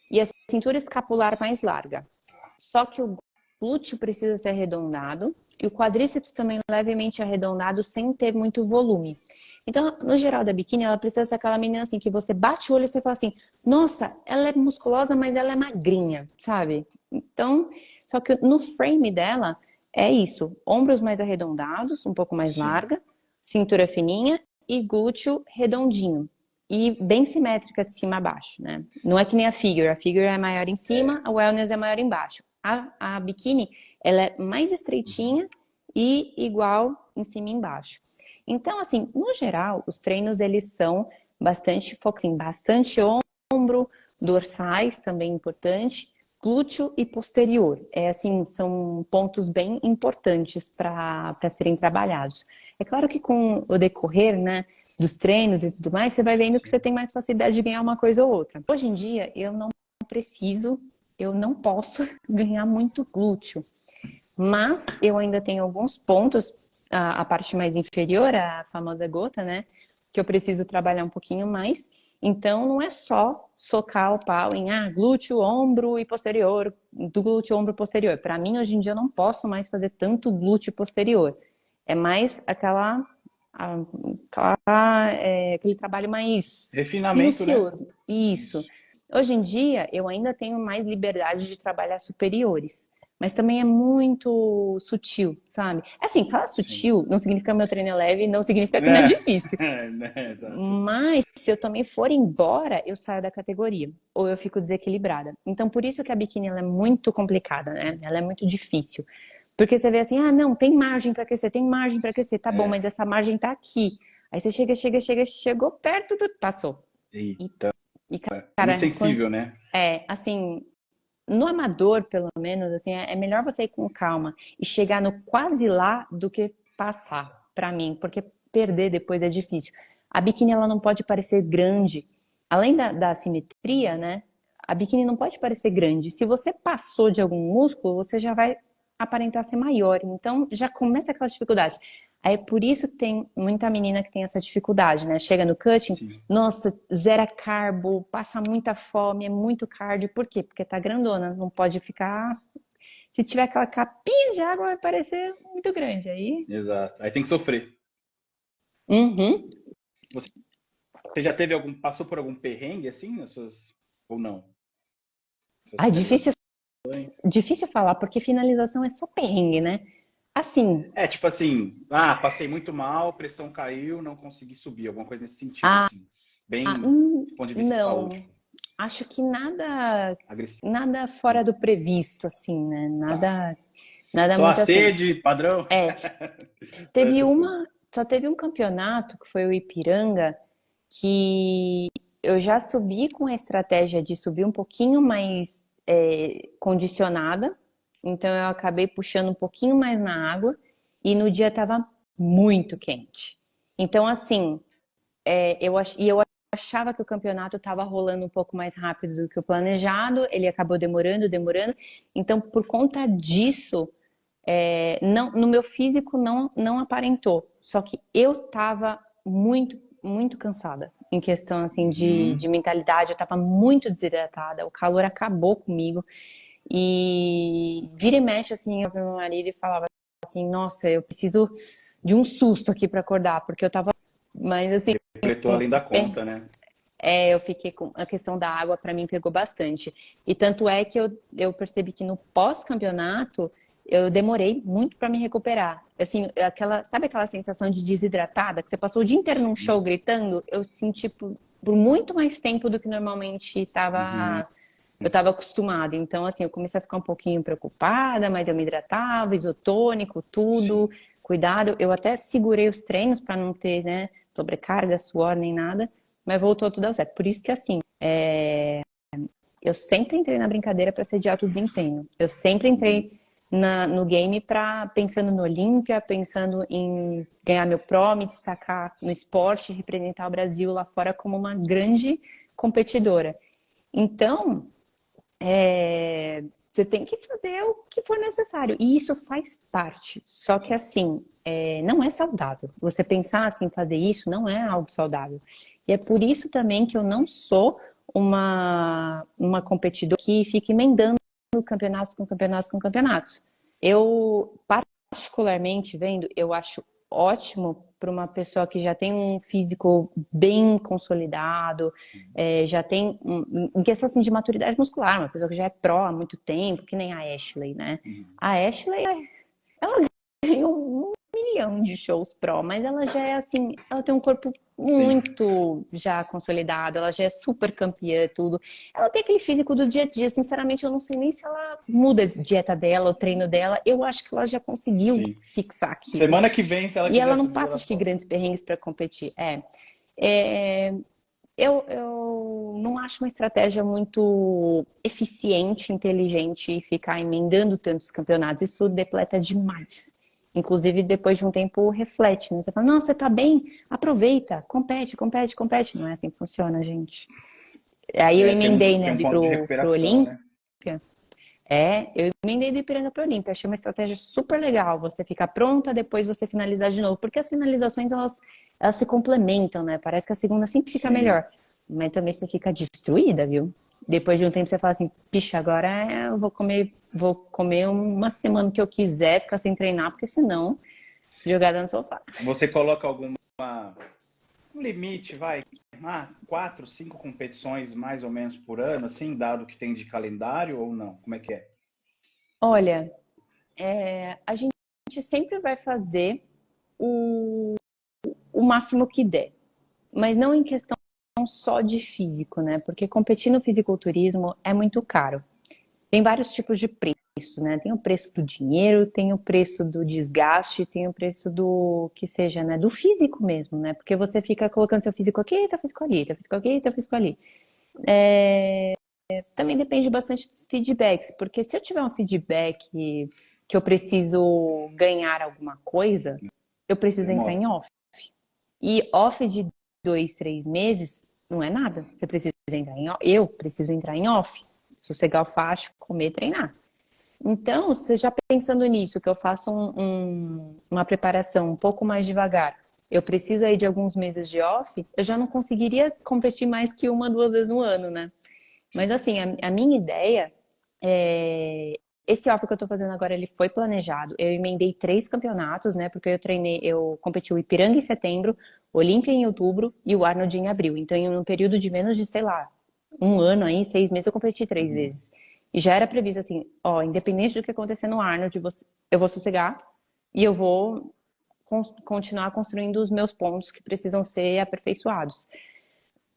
e a cintura escapular mais larga. Só que o glúteo precisa ser arredondado e o quadríceps também levemente arredondado sem ter muito volume. Então, no geral da biquíni, ela precisa ser aquela menina assim que você bate o olho e você fala assim: "Nossa, ela é musculosa, mas ela é magrinha", sabe? Então, só que no frame dela é isso, ombros mais arredondados, um pouco mais Sim, larga, cintura fininha e glúteo redondinho. E bem simétrica de cima a baixo, né? Não é que nem a figure é maior em cima, a wellness é maior embaixo. A biquíni, ela é mais estreitinha e igual em cima e embaixo. Então, assim, no geral, os treinos, eles são bastante focados em bastante ombro, dorsais também importante, glúteo e posterior. É assim, são pontos bem importantes para serem trabalhados. É claro que com o decorrer, né, dos treinos e tudo mais, você vai vendo que você tem mais facilidade de ganhar uma coisa ou outra. Hoje em dia, eu não preciso, eu não posso ganhar muito glúteo, mas eu ainda tenho alguns pontos, a parte mais inferior, a famosa gota, né? Que eu preciso trabalhar um pouquinho mais. Então, não é só socar o pau em glúteo, ombro e posterior, do glúteo, ombro, posterior. Para mim, hoje em dia, eu não posso mais fazer tanto glúteo posterior. É mais aquele trabalho mais Refinamento, né? minucioso. Isso. Hoje em dia, eu ainda tenho mais liberdade de trabalhar superiores. Mas também é muito sutil, sabe? Assim, falar Sim. sutil não significa que meu treino é leve, não significa que não é difícil. Né, exato. Mas se eu também for embora, eu saio da categoria. Ou eu fico desequilibrada. Então, por isso que a biquíni ela é muito complicada, né? Ela é muito difícil. Porque você vê assim, não, tem margem para crescer, tem margem para crescer. Tá bom, É. mas essa margem tá aqui. Aí você chegou perto do... Passou. E, Eita. e É muito cara, sensível, né? assim, no amador, pelo menos, assim, é melhor você ir com calma e chegar no quase lá do que passar, pra mim, porque perder depois é difícil. A biquíni, ela não pode parecer grande. Além da assimetria, né? A biquíni não pode parecer grande. Se você passou de algum músculo, você já vai aparentar ser maior. Então, já começa aquela dificuldade. Aí, é por isso que tem muita menina que tem essa dificuldade, né? Chega no cutting, Sim. nossa, zero carbo, passa muita fome, é muito cardio. Por quê? Porque tá grandona, não pode ficar. Se tiver aquela capinha de água, vai parecer muito grande. Aí. Exato. Aí tem que sofrer. Uhum. Você já teve passou por algum perrengue assim nas suas ou não? Suas Ai, difícil, finalizações? difícil falar, porque finalização é só perrengue, né? Assim, É, tipo assim, passei muito mal, pressão caiu, não consegui subir, alguma coisa nesse sentido ah, assim. Bem, do ponto de vista de não. saúde, Acho que nada, agressivo. nada fora do previsto, assim, né? Tá. Nada Só a muito assim. sede, padrão? É, Só essas coisas. só teve um campeonato, que foi o Ipiranga, que eu já subi com a estratégia de subir um pouquinho mais condicionada, então eu acabei puxando um pouquinho mais na água e no dia estava muito quente. Então, assim, eu achava que o campeonato estava rolando um pouco mais rápido do que o planejado, ele acabou demorando. Então, por conta disso, não, no meu físico não aparentou. Só que eu tava muito cansada. Em questão assim de Uhum. mentalidade, eu tava muito desidratada, o calor acabou comigo. E vira e mexe assim, eu pro meu marido e falava assim, nossa, eu preciso de um susto aqui para acordar, porque eu tava. Mas assim, Completou além da conta, né? eu fiquei com a questão da água, para mim pegou bastante. E tanto é que eu percebi que no pós-campeonato eu demorei muito para me recuperar. Assim, sabe aquela sensação de desidratada que você passou o dia inteiro num show gritando? Eu senti por muito mais tempo do que normalmente Uhum. eu estava acostumada. Então, assim, eu comecei a ficar um pouquinho preocupada, mas eu me hidratava, isotônico, tudo, Sim. cuidado. Eu até segurei os treinos para não ter, né, sobrecarga, suor nem nada, mas voltou tudo ao certo. Por isso que, assim, eu sempre entrei na brincadeira para ser de alto desempenho. Eu sempre Uhum. entrei no game pensando no Olímpia, pensando em ganhar meu pro, me destacar no esporte, representar o Brasil lá fora como uma grande competidora. Então, você tem que fazer o que for necessário. E isso faz parte. Só que assim, não é saudável. Você pensar assim, em fazer isso não é algo saudável. E é por isso também que eu não sou uma competidora que fica emendando campeonatos com campeonatos com campeonatos. Eu, particularmente vendo, eu acho ótimo para uma pessoa que já tem um físico bem consolidado, já tem, em questão assim, de maturidade muscular, uma pessoa que já é pró há muito tempo, que nem a Ashley, né? Uhum. A Ashley, ela ganhou um milhão de shows pró, mas ela já é assim, ela tem um corpo Sim. muito já consolidado, ela já é super campeã, tudo. Ela tem aquele físico do dia a dia, sinceramente, eu não sei nem se ela muda a dieta dela, o treino dela, eu acho que ela já conseguiu Sim. fixar aquilo. Semana que vem, se ela E ela quiser não subir, passa, ela acho que, sobe. grandes perrengues para competir. É, eu não acho uma estratégia muito eficiente, inteligente ficar emendando tantos campeonatos. Isso depleta demais. Inclusive, depois de um tempo, reflete, né? Você fala, não, você tá bem, aproveita, compete, compete, compete. Não é assim que funciona, gente. Aí eu emendei, Tem né, um de ir ponto de pro recuperação, Olímpia. né? Eu emendei do Ipiranga pro Olímpia. Achei uma estratégia super legal. Você ficar pronta, depois você finalizar de novo. Porque as finalizações, elas se complementam, né? Parece que a segunda sempre fica Sim. melhor. Mas também você fica destruída, viu? Depois de um tempo você fala assim, pixa, agora eu vou comer uma semana que eu quiser, ficar sem treinar, porque senão, jogada no sofá. Você coloca um limite, vai, 4, 5 competições mais ou menos por ano, assim, dado que tem de calendário ou não? Como é que é? Olha, a gente sempre vai fazer o máximo que der. Mas não em questão só de físico, né? Porque competir no fisiculturismo é muito caro. Tem vários tipos de preço, né? Tem o preço do dinheiro, tem o preço do desgaste, tem o preço do que seja, né? Do físico mesmo, né? Porque você fica colocando seu físico aqui, teu físico ali, teu físico aqui, teu físico ali. Também depende bastante dos feedbacks, porque se eu tiver um feedback que eu preciso ganhar alguma coisa, eu preciso entrar Demora. em off. E off de 2, 3 meses não é nada. Você precisa entrar em off. Eu preciso entrar em off. Sossegar o facho, comer, treinar. Então, você já pensando nisso, que eu faço uma preparação um pouco mais devagar, eu preciso aí de alguns meses de off, eu já não conseguiria competir mais que 1, 2 vezes no ano, né? Mas assim, a minha ideia é... Esse off que eu tô fazendo agora, ele foi planejado. Eu emendei 3 campeonatos, né? Porque eu competi o Ipiranga em setembro, Olímpia em outubro e o Arnold em abril. Então, em um período de menos de, sei lá, um ano aí, 6 meses, eu competi 3 vezes. E já era previsto assim, ó, independente do que acontecer no Arnold, eu vou sossegar e eu vou continuar construindo os meus pontos que precisam ser aperfeiçoados.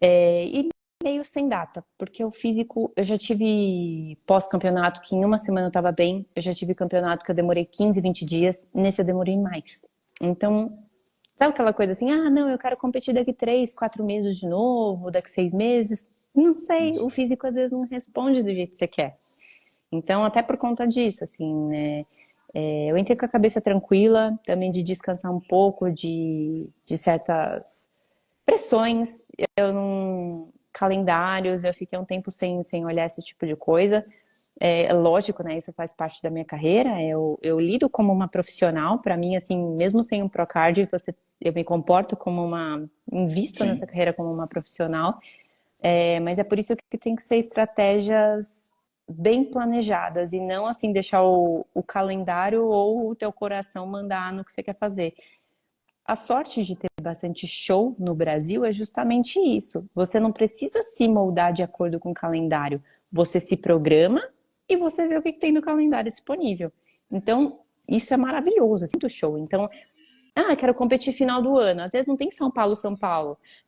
E meio sem data, porque o físico, eu já tive pós-campeonato que em uma semana eu tava bem, eu já tive campeonato que eu demorei 15, 20 dias, nesse eu demorei mais. Então, sabe aquela coisa assim, não, eu quero competir daqui 3, 4 meses de novo, daqui 6 meses? Não sei, o físico às vezes não responde do jeito que você quer. Então, até por conta disso, assim, né? Eu entrei com a cabeça tranquila, também de descansar um pouco de certas pressões, eu não... calendários, eu fiquei um tempo sem olhar esse tipo de coisa. Lógico, né? Isso faz parte da minha carreira. Eu lido como uma profissional. Para mim, assim, mesmo sem um Procard, eu me comporto como invisto nessa Sim. carreira como uma profissional. Mas é por isso que tem que ser estratégias bem planejadas e não assim deixar o calendário ou o teu coração mandar no que você quer fazer. A sorte de ter bastante show no Brasil é justamente isso. Você não precisa se moldar de acordo com o calendário. Você se programa e você vê o que tem no calendário disponível. Então, isso é maravilhoso, assim, do show. Então, quero competir final do ano. Às vezes não tem São Paulo,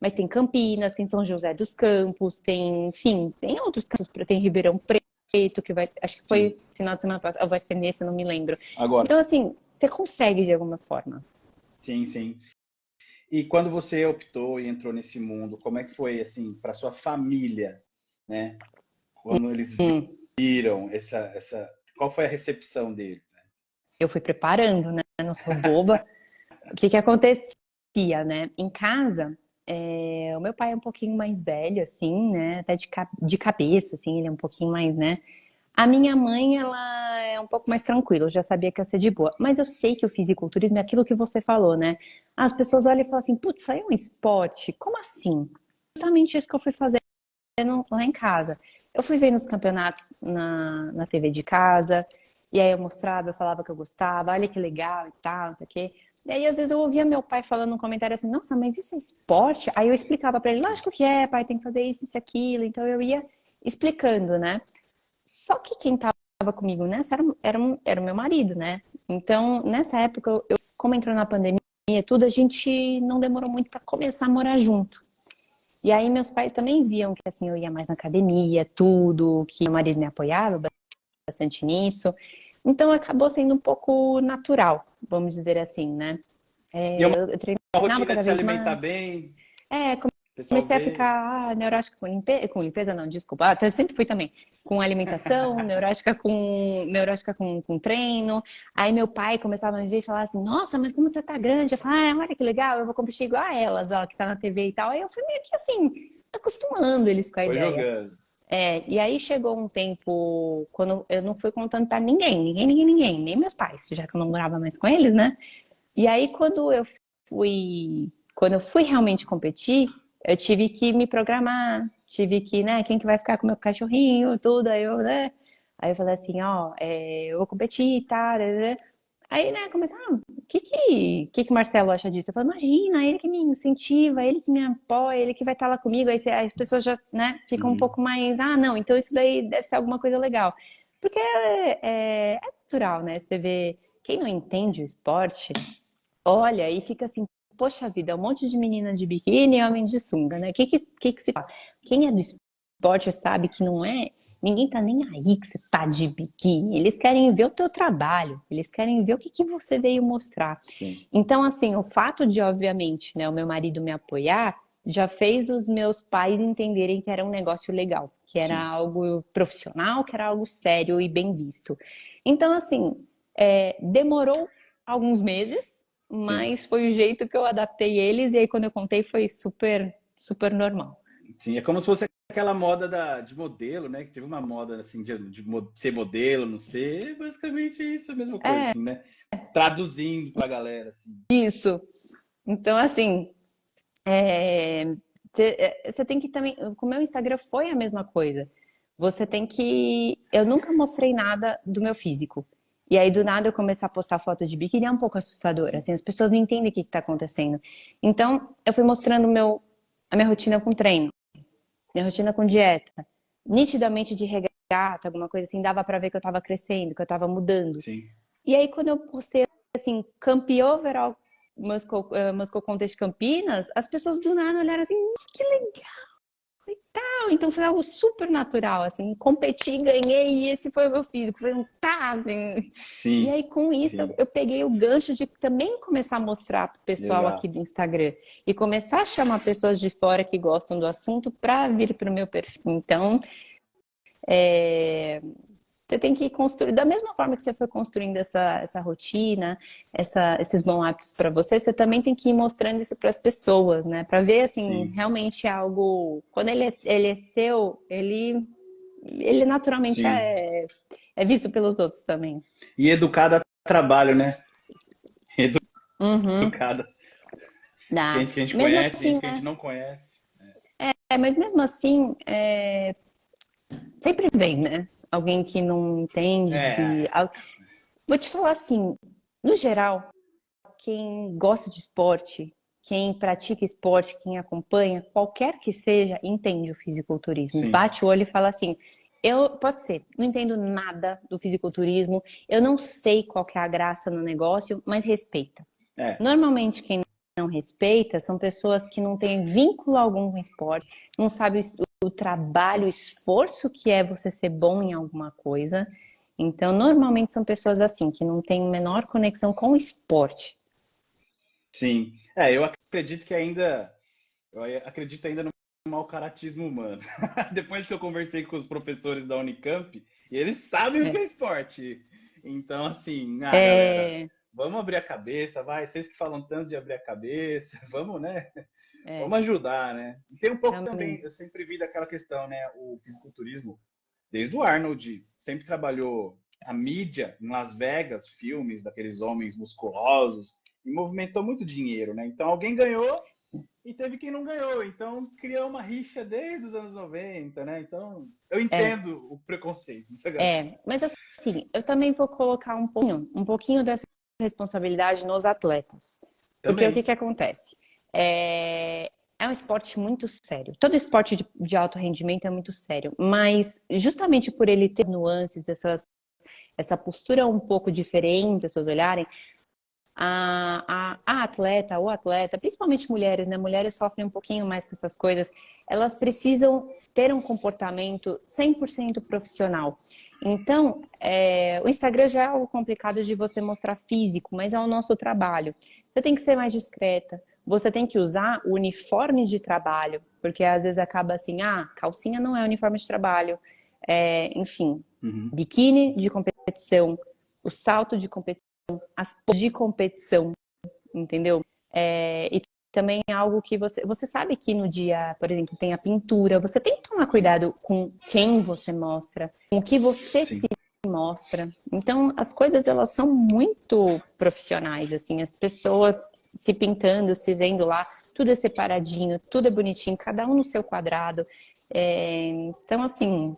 mas tem Campinas, tem São José dos Campos, tem, enfim, tem outros campos, tem Ribeirão Preto, que vai, acho que Sim. foi final de semana passada, ou vai ser nesse, eu não me lembro. Agora, Então, assim, você consegue de alguma forma. sim, sim. E quando você optou e entrou nesse mundo, como é que foi, assim, para sua família, né? Quando eles Hum. viram qual foi a recepção deles? Eu fui preparando, né? Não sou boba. O que acontecia, né? Em casa, o meu pai é um pouquinho mais velho, assim, né? Até de cabeça, assim, ele é um pouquinho mais, né? A minha mãe, ela é um pouco mais tranquila, eu já sabia que ia ser de boa. Mas eu sei que o fisiculturismo é aquilo que você falou, né? As pessoas olham e falam assim, putz, isso aí é um esporte? Como assim? Justamente isso que eu fui fazendo lá em casa. Eu fui ver nos campeonatos na TV de casa, e aí eu mostrava, eu falava que eu gostava, olha que legal e tal, não sei o quê. E aí, às vezes, eu ouvia meu pai falando um comentário assim, nossa, mas isso é esporte? Aí eu explicava pra ele, lógico que é, pai, tem que fazer isso, aquilo. Então eu ia explicando, né? Só que quem tava comigo nessa era o meu marido, né? Então, nessa época, como entrou na pandemia e tudo, a gente não demorou muito pra começar a morar junto. E aí meus pais também viam que assim eu ia mais na academia, tudo, que meu marido me apoiava bastante nisso. Então acabou sendo um pouco natural, vamos dizer assim, né? E é uma Eu treinava rotina cada de se vez alimentar mais. bem? O pessoal comecei a vê. ficar neurótica com limpeza, não, desculpa. Eu sempre fui também. Com alimentação, neurótica com treino. Aí meu pai começava a me ver e falar assim, nossa, mas como você tá grande? Eu falava, olha que legal, eu vou competir igual a elas, ó, que tá na TV e tal. Aí eu fui meio que assim, acostumando eles com a Foi ideia. jogando. E aí chegou um tempo, quando eu não fui contando pra ninguém, nem meus pais, já que eu não morava mais com eles, né? E aí quando eu fui realmente competir, eu tive que me programar, tive que, né, quem que vai ficar com o meu cachorrinho, tudo, aí eu, né? Aí eu falei assim, ó, eu vou competir, tá, né? Aí, né, comecei, o que o Marcelo acha disso? Eu falei, imagina, ele que me incentiva, ele que me apoia, ele que vai estar lá comigo, aí as pessoas já, né, ficam um Uhum. pouco mais, não, então isso daí deve ser alguma coisa legal. Porque é natural, né, você vê, quem não entende o esporte, olha e fica assim, poxa vida, um monte de menina de biquíni e homem de sunga, né? O que se fala? Quem é do esporte sabe que não é. Ninguém tá nem aí que você tá de biquíni. Eles querem ver o teu trabalho, eles querem ver o que você veio mostrar. Sim, Então, assim, o fato de, obviamente, né, o meu marido me apoiar já fez os meus pais entenderem que era um negócio legal, que era sim. algo profissional, que era algo sério e bem visto. Então, assim, demorou alguns meses, Sim. mas foi o jeito que eu adaptei eles, e aí quando eu contei foi super, super normal. Sim, é como se fosse aquela moda de modelo, né? Que teve uma moda assim ser modelo, não ser, é basicamente isso, a mesma coisa, É, assim, né? Traduzindo pra galera, assim. isso. Então, assim, você tem que também. Com o meu Instagram foi a mesma coisa. Você tem que. Eu nunca mostrei nada do meu físico. E aí, do nada, eu começar a postar foto de biquíni é um pouco assustador. Sim, Assim, as pessoas não entendem o que está acontecendo. Então, eu fui mostrando a minha rotina com treino, minha rotina com dieta. Nitidamente de regata, alguma coisa assim, dava pra ver que eu tava crescendo, que eu tava mudando. sim. E aí, quando eu postei assim, campeão overall Moscou Contest Campinas, as pessoas do nada olharam assim, "Nossa, que legal e tal." Então foi algo super natural, assim, competi, ganhei e esse foi o meu físico. Foi um tá, assim. E Sim, aí, com isso, sim. eu peguei o gancho de também começar a mostrar pro pessoal aqui Exato. do Instagram e começar a chamar pessoas de fora que gostam do assunto para vir para o meu perfil. Então, você tem que construir, da mesma forma que você foi construindo essa rotina, esses bons hábitos para você, você também tem que ir mostrando isso para as pessoas, né? Para ver, assim, Sim, realmente é algo. Quando ele é seu, ele naturalmente sim. é visto pelos outros também. E educada a trabalho, né? Uhum, Educada. dá. Gente que a gente Mesmo conhece, gente assim, que a gente né? não conhece. Mas mesmo assim, sempre vem, né? Alguém que não entende. É, Vou te falar assim, no geral, quem gosta de esporte, quem pratica esporte, quem acompanha, qualquer que seja, entende o fisiculturismo. sim. Bate o olho e fala assim: pode ser, não entendo nada do fisiculturismo, eu não sei qual que é a graça no negócio, mas respeita. É, Normalmente, quem não respeita são pessoas que não têm vínculo algum com o esporte, não sabem o trabalho, o esforço que é você ser bom em alguma coisa. Então, normalmente são pessoas assim, que não têm menor conexão com o esporte. sim. É, eu acredito que ainda. Eu acredito ainda no mau caratismo humano. Depois que eu conversei com os professores da Unicamp, eles sabem o que É. é esporte. Então, assim, galera, É, vamos abrir a cabeça, vai. Vocês que falam tanto de abrir a cabeça, vamos, né? é, Vamos ajudar, né? E tem um pouco também, realmente. eu sempre vi daquela questão, né? O fisiculturismo, desde o Arnold, sempre trabalhou a mídia em Las Vegas, filmes daqueles homens musculosos, e movimentou muito dinheiro, né? Então alguém ganhou e teve quem não ganhou. Então criou uma rixa desde os anos 90, né? Então eu É, entendo o preconceito dessa galera. mas assim, eu também vou colocar um pouquinho dessa responsabilidade nos atletas. Porque o que Também. que acontece? É um esporte muito sério. Todo esporte de alto rendimento é muito sério, mas justamente por ele ter nuances, essa postura um pouco diferente, as pessoas olharem, a atleta ou atleta, principalmente mulheres, né? Mulheres sofrem um pouquinho mais com essas coisas. Elas precisam ter um comportamento 100% profissional. Então, o Instagram já é algo complicado de você mostrar físico, mas é o nosso trabalho. Você tem que ser mais discreta. você tem que usar o uniforme de trabalho, porque às vezes acaba assim, calcinha não é uniforme de trabalho, enfim, biquíni de competição, o salto de competição, as poses de competição, entendeu? E também é algo que você sabe que no dia, por exemplo, tem a pintura, você tem que tomar cuidado com quem você mostra, com o que você se mostra. Então, as coisas, elas são muito profissionais, assim, as pessoas se pintando, se vendo lá, tudo é separadinho, tudo é bonitinho, cada um no seu quadrado. Então, assim,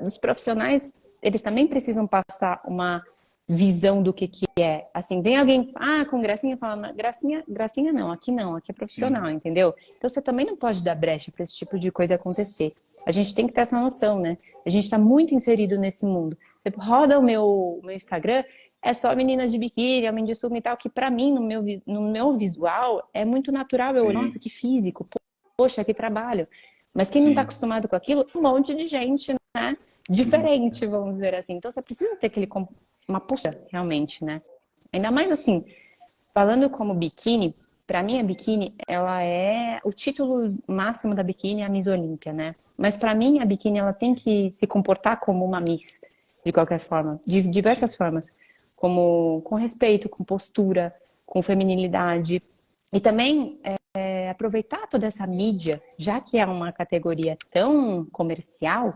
os profissionais, eles também precisam passar uma visão do que é. Assim, vem alguém, com gracinha, fala, gracinha não, aqui é profissional, entendeu? Então você também não pode dar brecha para esse tipo de coisa acontecer. A gente tem que ter essa noção, né? A gente está muito inserido nesse mundo. Roda o meu Instagram, é só menina de biquíni, homem de sunga e tal, que pra mim, no meu visual, é muito natural. Nossa, que físico, poxa, que trabalho. Mas quem não está acostumado com aquilo, um monte de gente, né? Diferente, vamos dizer assim. Então você precisa ter uma postura, realmente, né? Ainda mais assim, falando como biquíni, pra mim a biquíni, ela é o título máximo da biquíni, é a Miss Olímpia, né? Mas pra mim a biquíni, ela tem que se comportar como uma Miss, de qualquer forma, de diversas formas, como com respeito, com postura, com feminilidade. E também aproveitar toda essa mídia, já que é uma categoria tão comercial,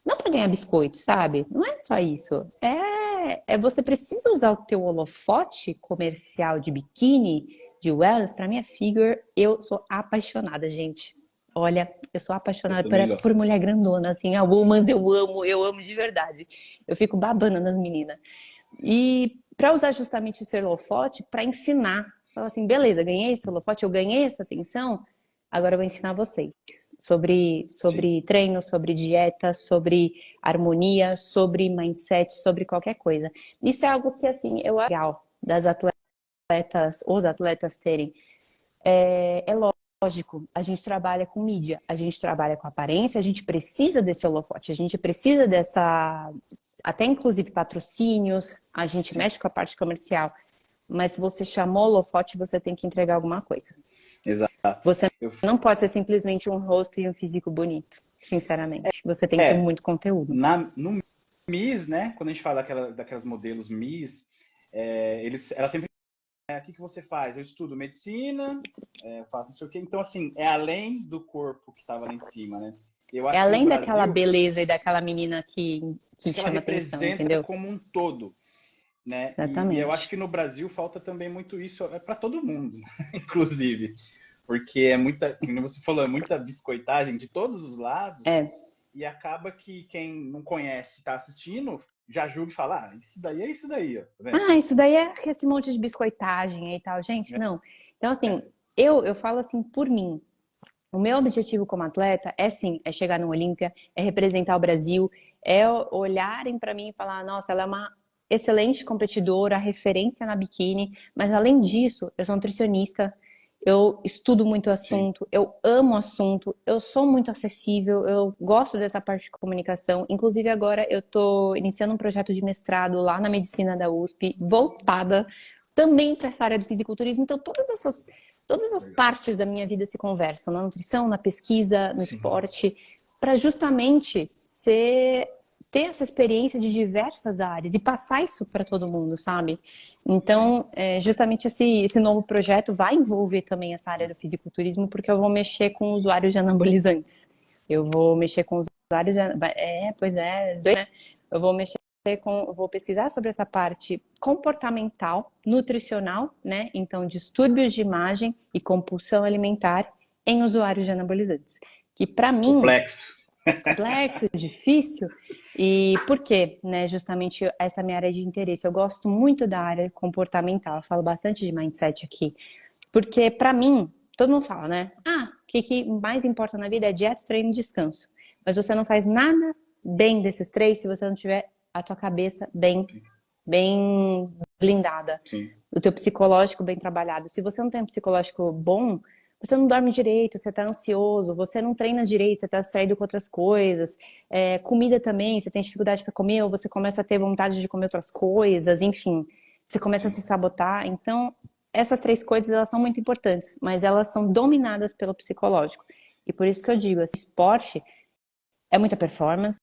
não para ganhar biscoito, sabe? Não é só isso. Você precisa usar o teu holofote comercial de biquíni, de wellness. Para minha figure, eu sou apaixonada, gente. Olha, eu sou apaixonada por mulher grandona, assim, a Womans eu amo de verdade. Eu fico babando nas meninas. E para usar justamente esse holofote para ensinar. Falar assim, beleza, ganhei esse holofote, eu ganhei essa atenção, agora eu vou ensinar vocês sobre treino, sobre dieta, sobre harmonia, sobre mindset, sobre qualquer coisa. Isso é algo que, assim, eu acho legal das os atletas terem. É lógico, a gente trabalha com mídia, a gente trabalha com aparência, a gente precisa desse holofote, a gente precisa até inclusive patrocínios, a gente mexe com a parte comercial, mas se você chamou holofote, você tem que entregar alguma coisa. Exato. Você não pode ser simplesmente um rosto e um físico bonito, sinceramente. Você tem que ter muito conteúdo. No Miss, né? Quando a gente fala daquelas modelos Miss, ela sempre o que você faz? Eu estudo medicina, faço não sei o quê. Então, assim, é além do corpo que estava lá em cima, né? Eu acho além que daquela beleza e daquela menina que chama atenção, entendeu? Como um todo, né? Exatamente. E eu acho que no Brasil falta também muito isso, para todo mundo, inclusive. Porque é muita, como você falou, é muita biscoitagem de todos os lados. E acaba que quem não conhece, está assistindo, já julga e fala, isso daí é isso daí, ó. Tá vendo? Isso daí é esse monte de biscoitagem e tal. Gente, não. Então, assim, eu falo assim por mim. O meu objetivo como atleta é chegar no Olímpia, é representar o Brasil, é olharem para mim e falar, nossa, ela é uma excelente competidora, referência na biquíni, mas além disso, eu sou nutricionista, eu estudo muito o assunto, eu amo o assunto, eu sou muito acessível, eu gosto dessa parte de comunicação. Inclusive agora eu estou iniciando um projeto de mestrado lá na medicina da USP, voltada também para essa área do fisiculturismo. Então todas as partes da minha vida se conversam, na nutrição, na pesquisa, no esporte, para justamente ter essa experiência de diversas áreas e passar isso para todo mundo, sabe? Então, justamente esse novo projeto vai envolver também essa área do fisiculturismo, porque eu vou mexer com usuários de anabolizantes. Eu vou mexer com usuários de... né? Eu vou pesquisar sobre essa parte comportamental, nutricional, né? Então, distúrbios de imagem e compulsão alimentar em usuários de anabolizantes. Que para mim... Complexo, difícil. E por quê? Né? Justamente essa é a minha área de interesse. Eu gosto muito da área comportamental. Eu falo bastante de mindset aqui. Porque para mim, todo mundo fala, né? O que mais importa na vida é dieta, treino e descanso. Mas você não faz nada bem desses três se você não tiver a tua cabeça bem blindada. Sim. O teu psicológico bem trabalhado. Se você não tem um psicológico bom, você não dorme direito, você tá ansioso, você não treina direito, você tá distraído com outras coisas. Comida também, você tem dificuldade para comer, ou você começa a ter vontade de comer outras coisas, enfim. Você começa a se sabotar. Então, essas três coisas, elas são muito importantes, mas elas são dominadas pelo psicológico. E por isso que eu digo, assim, esporte é muita performance,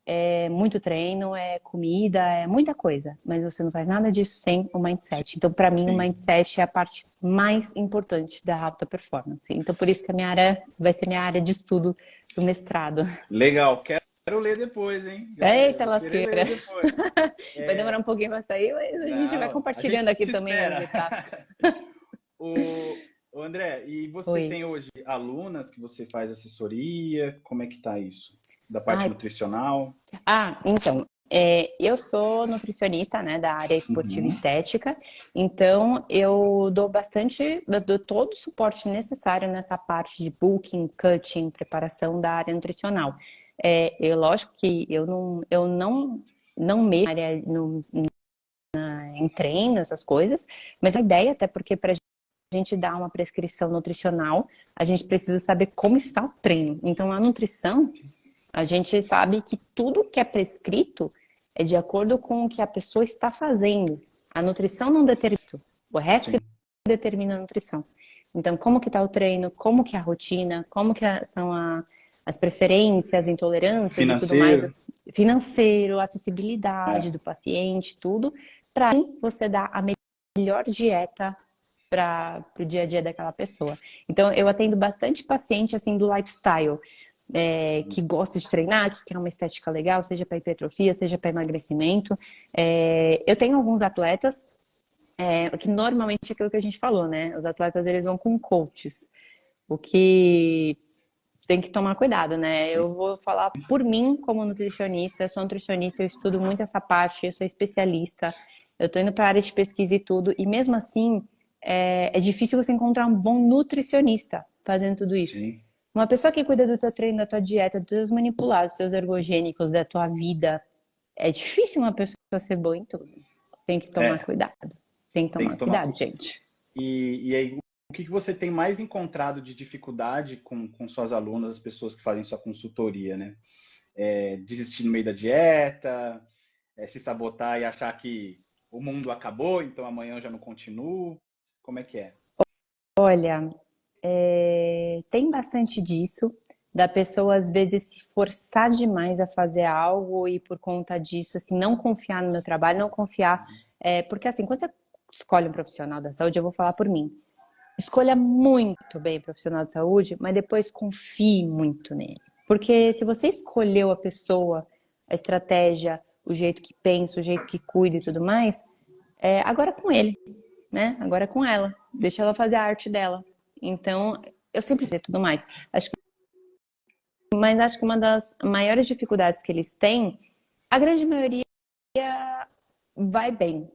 é muito treino, é comida, é muita coisa. Mas você não faz nada disso sem o mindset. Então, para mim, o Sim. mindset é a parte mais importante da alta performance. Então, por isso que a minha área vai ser minha área de estudo do mestrado. Legal, quero ler depois, hein? Eita, Vou querer ler lasqueira! depois. Vai demorar um pouquinho para sair, mas a gente vai Não, a compartilhando gente aqui te também as espera. etapas. O André, e você Oi. tem hoje alunas que você faz assessoria? Como é que tá isso? Da parte Ai, nutricional? então, eu sou nutricionista, né, da área esportiva e Uhum, estética, então eu dou todo o suporte necessário nessa parte de booking, cutting, preparação da área nutricional. Lógico que eu não mexo na área, em treino, essas coisas, mas a ideia, até porque para a gente dar uma prescrição nutricional, a gente precisa saber como está o treino. Então, a nutrição, a gente sabe que tudo que é prescrito é de acordo com o que a pessoa está fazendo. A nutrição não determina isso. O resto que sim. determina a nutrição. Então, como que está o treino, como que é a rotina, como que são as preferências, intolerâncias e tudo mais, Financeiro? financeiro, acessibilidade É, do paciente, tudo, para você dar a melhor dieta para o dia a dia daquela pessoa. Então, eu atendo bastante paciente assim do lifestyle, que gosta de treinar, que quer uma estética legal, seja para hipertrofia, seja para emagrecimento. Eu tenho alguns atletas que normalmente é aquilo que a gente falou, né? Os atletas eles vão com coaches, o que tem que tomar cuidado, né? sim. Eu vou falar por mim como nutricionista, eu sou nutricionista, eu estudo muito essa parte, eu sou especialista, eu tô indo para a área de pesquisa e tudo, e mesmo assim é difícil você encontrar um bom nutricionista fazendo tudo isso. Sim. Uma pessoa que cuida do teu treino, da tua dieta, dos teus manipulados, dos teus ergogênicos, da tua vida, é difícil uma pessoa ser boa em tudo. Tem que tomar É, cuidado. Tem que tem tomar que tomar. cuidado, gente. E aí, o que você tem mais encontrado de dificuldade com suas alunas, as pessoas que fazem sua consultoria, né? Desistir no meio da dieta, se sabotar e achar que o mundo acabou, então amanhã eu já não continuo. Como é que é? Olha, tem bastante disso, da pessoa às vezes se forçar demais a fazer algo e por conta disso, assim, não confiar no meu trabalho, não confiar. Porque assim, quando você escolhe um profissional da saúde, eu vou falar por mim. Escolha muito bem o profissional de saúde, mas depois confie muito nele. Porque se você escolheu a pessoa, a estratégia, o jeito que pensa, o jeito que cuida e tudo mais, agora é com ele, né? Agora é com ela. Deixa ela fazer a arte dela. Então, eu sempre sei tudo mais. Mas acho que uma das maiores dificuldades que eles têm, a grande maioria vai bem.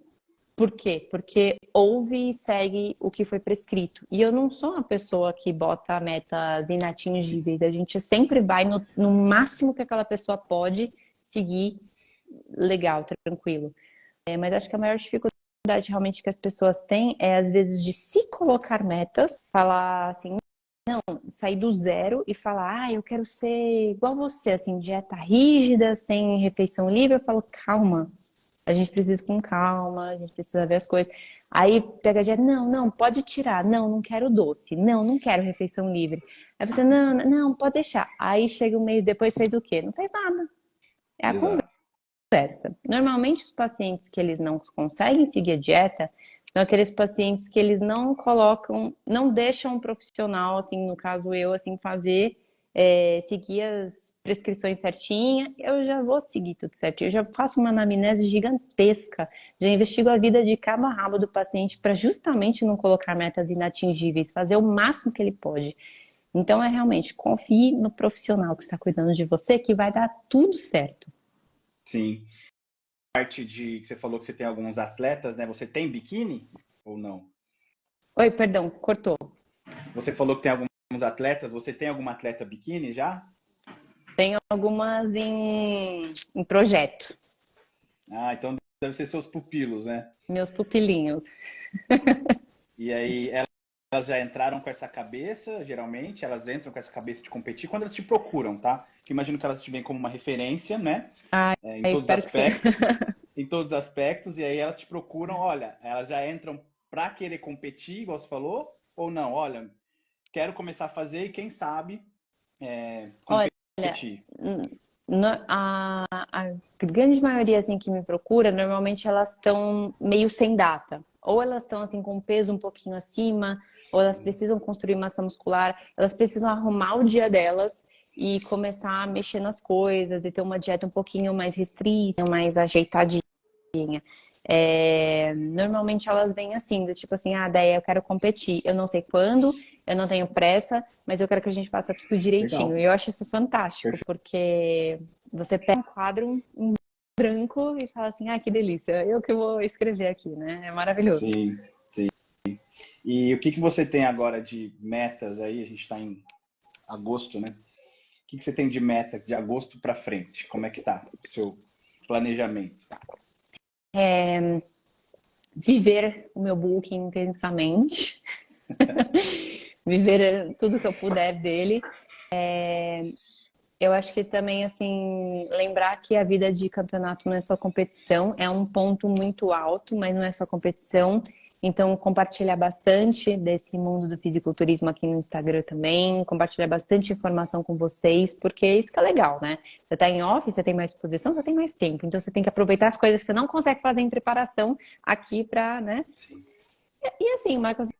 Por quê? Porque ouve e segue o que foi prescrito. E eu não sou uma pessoa que bota metas inatingíveis. A gente sempre vai no máximo que aquela pessoa pode seguir legal, tranquilo. Mas acho que a maior dificuldade realmente que as pessoas têm é, às vezes, de se colocar metas, falar assim, sair do zero e falar, eu quero ser igual você, assim, dieta rígida, sem refeição livre. Eu falo, calma, a gente precisa ir com calma, a gente precisa ver as coisas. Aí pega a dieta, não, pode tirar, não quero doce, não quero refeição livre. Aí você, não, pode deixar. Aí chega um mês depois, fez o quê? Não fez nada. É a Exato. conversa. Normalmente os pacientes que eles não conseguem seguir a dieta são aqueles pacientes que eles não colocam, não deixam um profissional, assim, no caso eu, assim, fazer, seguir as prescrições certinha, eu já vou seguir tudo certinho. Eu já faço uma anamnese gigantesca, já investigo a vida de cabo a rabo do paciente para justamente não colocar metas inatingíveis, fazer o máximo que ele pode. Então, é realmente, confie no profissional que está cuidando de você, que vai dar tudo certo. Sim. Parte de que você falou que você tem alguns atletas, né? Você tem biquíni ou não? Oi, perdão, cortou. Você falou que tem alguns atletas. Você tem alguma atleta biquíni já? Tenho algumas em projeto, Então deve ser seus pupilos, né? meus pupilinhos. E aí elas já entraram com essa cabeça, geralmente, elas entram com essa cabeça de competir quando elas te procuram, tá? Que imagino que elas te veem como uma referência, né? Em Eu todos os espero que sim. aspectos, em todos os aspectos, e aí elas te procuram, olha, elas já entram para querer competir, igual você falou, ou não? Olha, quero começar a fazer e quem sabe Olha, competir. a grande maioria assim que me procura, normalmente elas estão meio sem data. Ou elas estão assim com peso um pouquinho acima, ou elas precisam construir massa muscular, elas precisam arrumar o dia delas e começar a mexer nas coisas e ter uma dieta um pouquinho mais restrita, mais ajeitadinha. Normalmente elas vêm assim, do tipo assim, Déia, eu quero competir. Eu não sei quando, eu não tenho pressa, mas eu quero que a gente faça tudo direitinho. Legal. E eu acho isso fantástico, Perfeito. porque você pega um quadro em branco e fala assim, que delícia, eu que vou escrever aqui, né? É maravilhoso. Sim. E o que você tem agora de metas aí? A gente está em agosto, né? O que você tem de meta de agosto para frente? Como é que tá o seu planejamento? Viver o meu book intensamente. Viver tudo que eu puder dele. Eu acho que também, assim, lembrar que a vida de campeonato não é só competição, é um ponto muito alto, mas não é só competição. Então, compartilhar bastante desse mundo do fisiculturismo aqui no Instagram também, compartilhar bastante informação com vocês, porque isso que é legal, né? Você tá em off, você tem mais exposição, você tem mais tempo. Então, você tem que aproveitar as coisas que você não consegue fazer em preparação aqui pra, né? E assim, Marcos,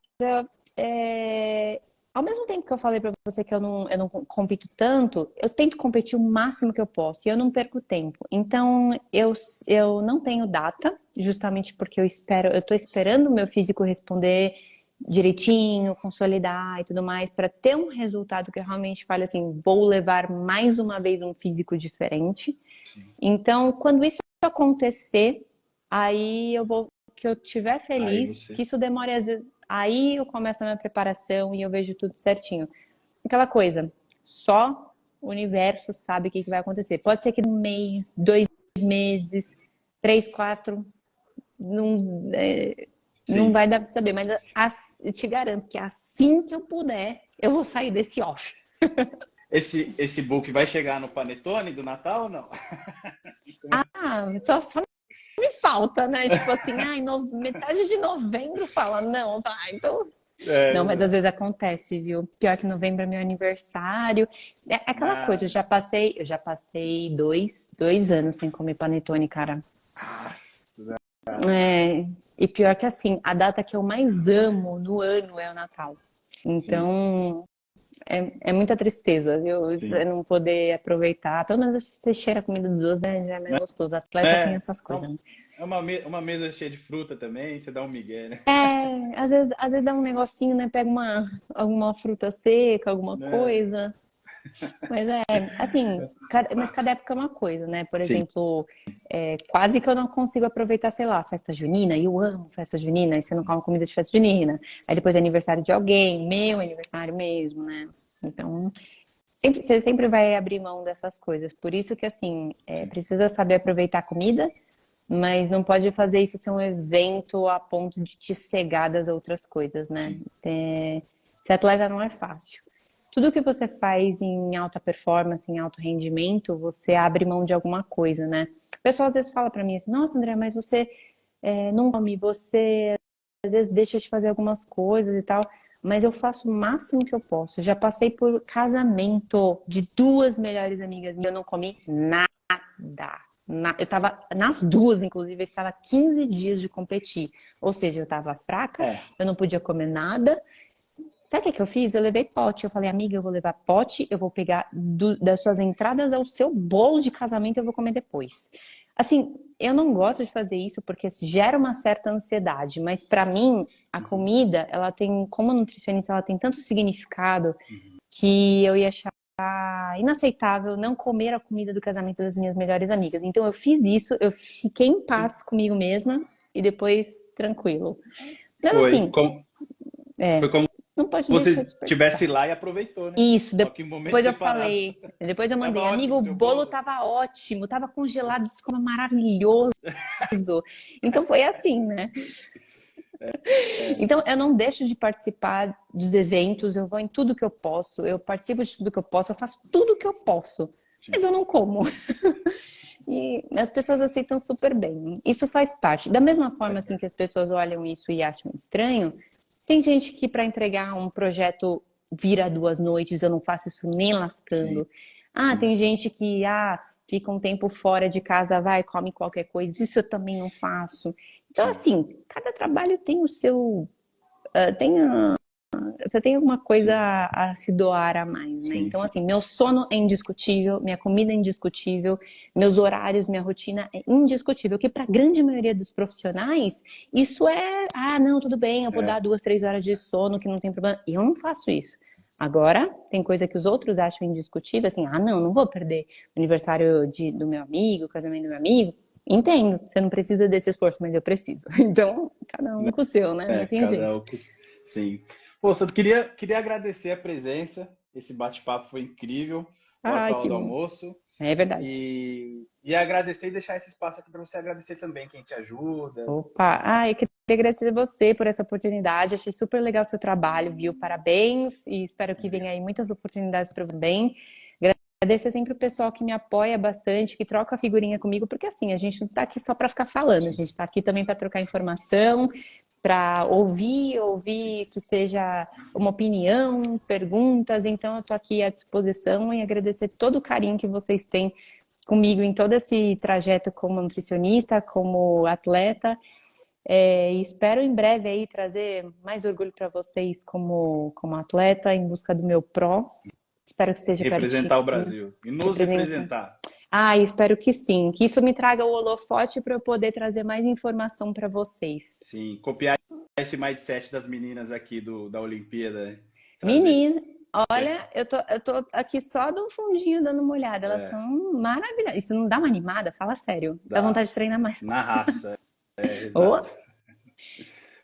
ao mesmo tempo que eu falei pra você que eu não compito tanto, eu tento competir o máximo que eu posso e eu não perco tempo. Então, eu não tenho data, justamente porque eu tô esperando o meu físico responder direitinho, consolidar e tudo mais, para ter um resultado que eu realmente fale assim, vou levar mais uma vez um físico diferente. Então, quando isso acontecer, aí que eu estiver feliz, que isso demore às vezes, aí eu começo a minha preparação e eu vejo tudo certinho. Aquela coisa, só o universo sabe o que vai acontecer. Pode ser que um mês, 2 meses, 3, 4, não vai dar pra saber, mas eu te garanto que assim que eu puder, eu vou sair desse off. Esse book vai chegar no Panetone do Natal ou não? Só me falta, né? Tipo assim, metade de novembro fala, não, então. Não, mas às vezes acontece, viu? Pior que novembro é meu aniversário. É aquela coisa, eu já passei 2 anos sem comer panetone, cara. E pior que assim, a data que eu mais amo no ano é o Natal. Então, é muita tristeza, viu? Você não poder aproveitar. Pelo menos você cheira a comida dos outros, né? Já é mais gostoso. Atleta tem essas coisas, né? É uma mesa cheia de fruta também, você dá um migué, né? Às vezes dá um negocinho, né? Pega alguma fruta seca, alguma coisa. Mas assim, mas cada época é uma coisa, né? Por Sim. exemplo, quase que eu não consigo aproveitar, sei lá, festa junina, e eu amo festa junina, e você não come comida de festa junina. Aí depois é aniversário de alguém, meu aniversário mesmo, né? Então, você sempre vai abrir mão dessas coisas. Por isso que, assim, precisa saber aproveitar a comida, mas não pode fazer isso ser um evento a ponto de te cegar das outras coisas, né? Ser atleta não é fácil. Tudo que você faz em alta performance, em alto rendimento, você abre mão de alguma coisa, né? O pessoal às vezes fala pra mim assim, nossa, André, mas você não come, você às vezes deixa de fazer algumas coisas e tal, mas eu faço o máximo que eu posso. Eu já passei por casamento de 2 melhores amigas minhas, eu não comi nada. Eu tava, nas duas, inclusive, eu estava 15 dias de competir. Ou seja, eu estava fraca, eu não podia comer nada. Sabe o que eu fiz? Eu levei pote. Eu falei, amiga, eu vou levar pote, eu vou pegar das suas entradas ao seu bolo de casamento, eu vou comer depois. Assim, eu não gosto de fazer isso porque gera uma certa ansiedade, mas para mim, a comida, ela tem, como nutricionista, ela tem tanto significado que eu ia achar inaceitável não comer a comida do casamento das minhas melhores amigas. Então eu fiz isso, eu fiquei em paz comigo mesma e depois tranquilo. Então, assim, Foi como não pode deixar você de perguntar. estivesse lá e aproveitou, né? Isso, Só que em momento depois eu separado. falei, depois eu mandei, Tava amigo, ótimo o seu bolo bolo. tava ótimo, tava congelado, isso como maravilhoso. Então foi assim, né? Então eu não deixo de participar dos eventos, eu vou em tudo que eu posso, eu participo de tudo que eu posso, eu faço tudo que eu posso, mas eu não como. E as pessoas aceitam super bem. Isso faz parte. Da mesma forma assim que as pessoas olham isso e acham estranho, tem gente que para entregar um projeto vira 2 noites, eu não faço isso nem lascando. Sim, sim. Tem gente que fica um tempo fora de casa, vai, come qualquer coisa, isso eu também não faço. Então, Sim, assim, cada trabalho tem o seu. Tem você tem alguma coisa sim, a se doar a mais, né? sim, Então, sim. assim, meu sono é indiscutível, minha comida é indiscutível, meus horários, minha rotina é indiscutível. Que para a grande maioria dos profissionais, isso é, não, tudo bem, eu vou dar É, 2, 3 horas de sono, que não tem problema. Eu não faço isso. Agora, tem coisa que os outros acham indiscutível, assim, não vou perder o aniversário do meu amigo, o casamento do meu amigo. Entendo, você não precisa desse esforço, mas eu preciso. Então, cada um com o seu, né? Não tem cada jeito. um. Sim. Pô, Santo, queria agradecer a presença. Esse bate-papo foi incrível. Bora Ai, para a hora que do bom. almoço. É verdade. E agradecer e deixar esse espaço aqui para você agradecer também quem te ajuda. Opa, eu queria agradecer a você por essa oportunidade. Achei super legal o seu trabalho, viu? Parabéns e espero que venha Obrigado. aí muitas oportunidades para o bem. Agradecer sempre o pessoal que me apoia bastante, que troca figurinha comigo, porque assim, a gente não está aqui só para ficar falando, a Sim, gente está aqui também para trocar informação, para sim. ouvir que seja uma opinião, perguntas. Então, eu estou aqui à disposição e agradecer todo o carinho que vocês têm comigo em todo esse trajeto como nutricionista, como atleta. E espero em breve aí trazer mais orgulho para vocês como atleta em busca do meu pro. Espero que esteja pertinho. Representar o Brasil. E nos Representa. representar. Espero que sim. Que isso me traga o holofote para eu poder trazer mais informação para vocês. Sim, copiar esse mindset das meninas aqui da Olimpíada, né? Trazer. Menina, olha, eu tô aqui só do fundinho dando uma olhada. Elas É, estão maravilhosas. Isso não dá uma animada? Fala sério. Dá dá. vontade de treinar mais. Na raça. É, exato. Oh,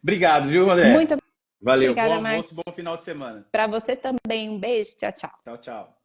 Obrigado, viu, André? muito Valeu. Bom obrigada, almoço, Márcio. bom final de semana. Para você também. Um beijo. Tchau, tchau. Tchau, tchau.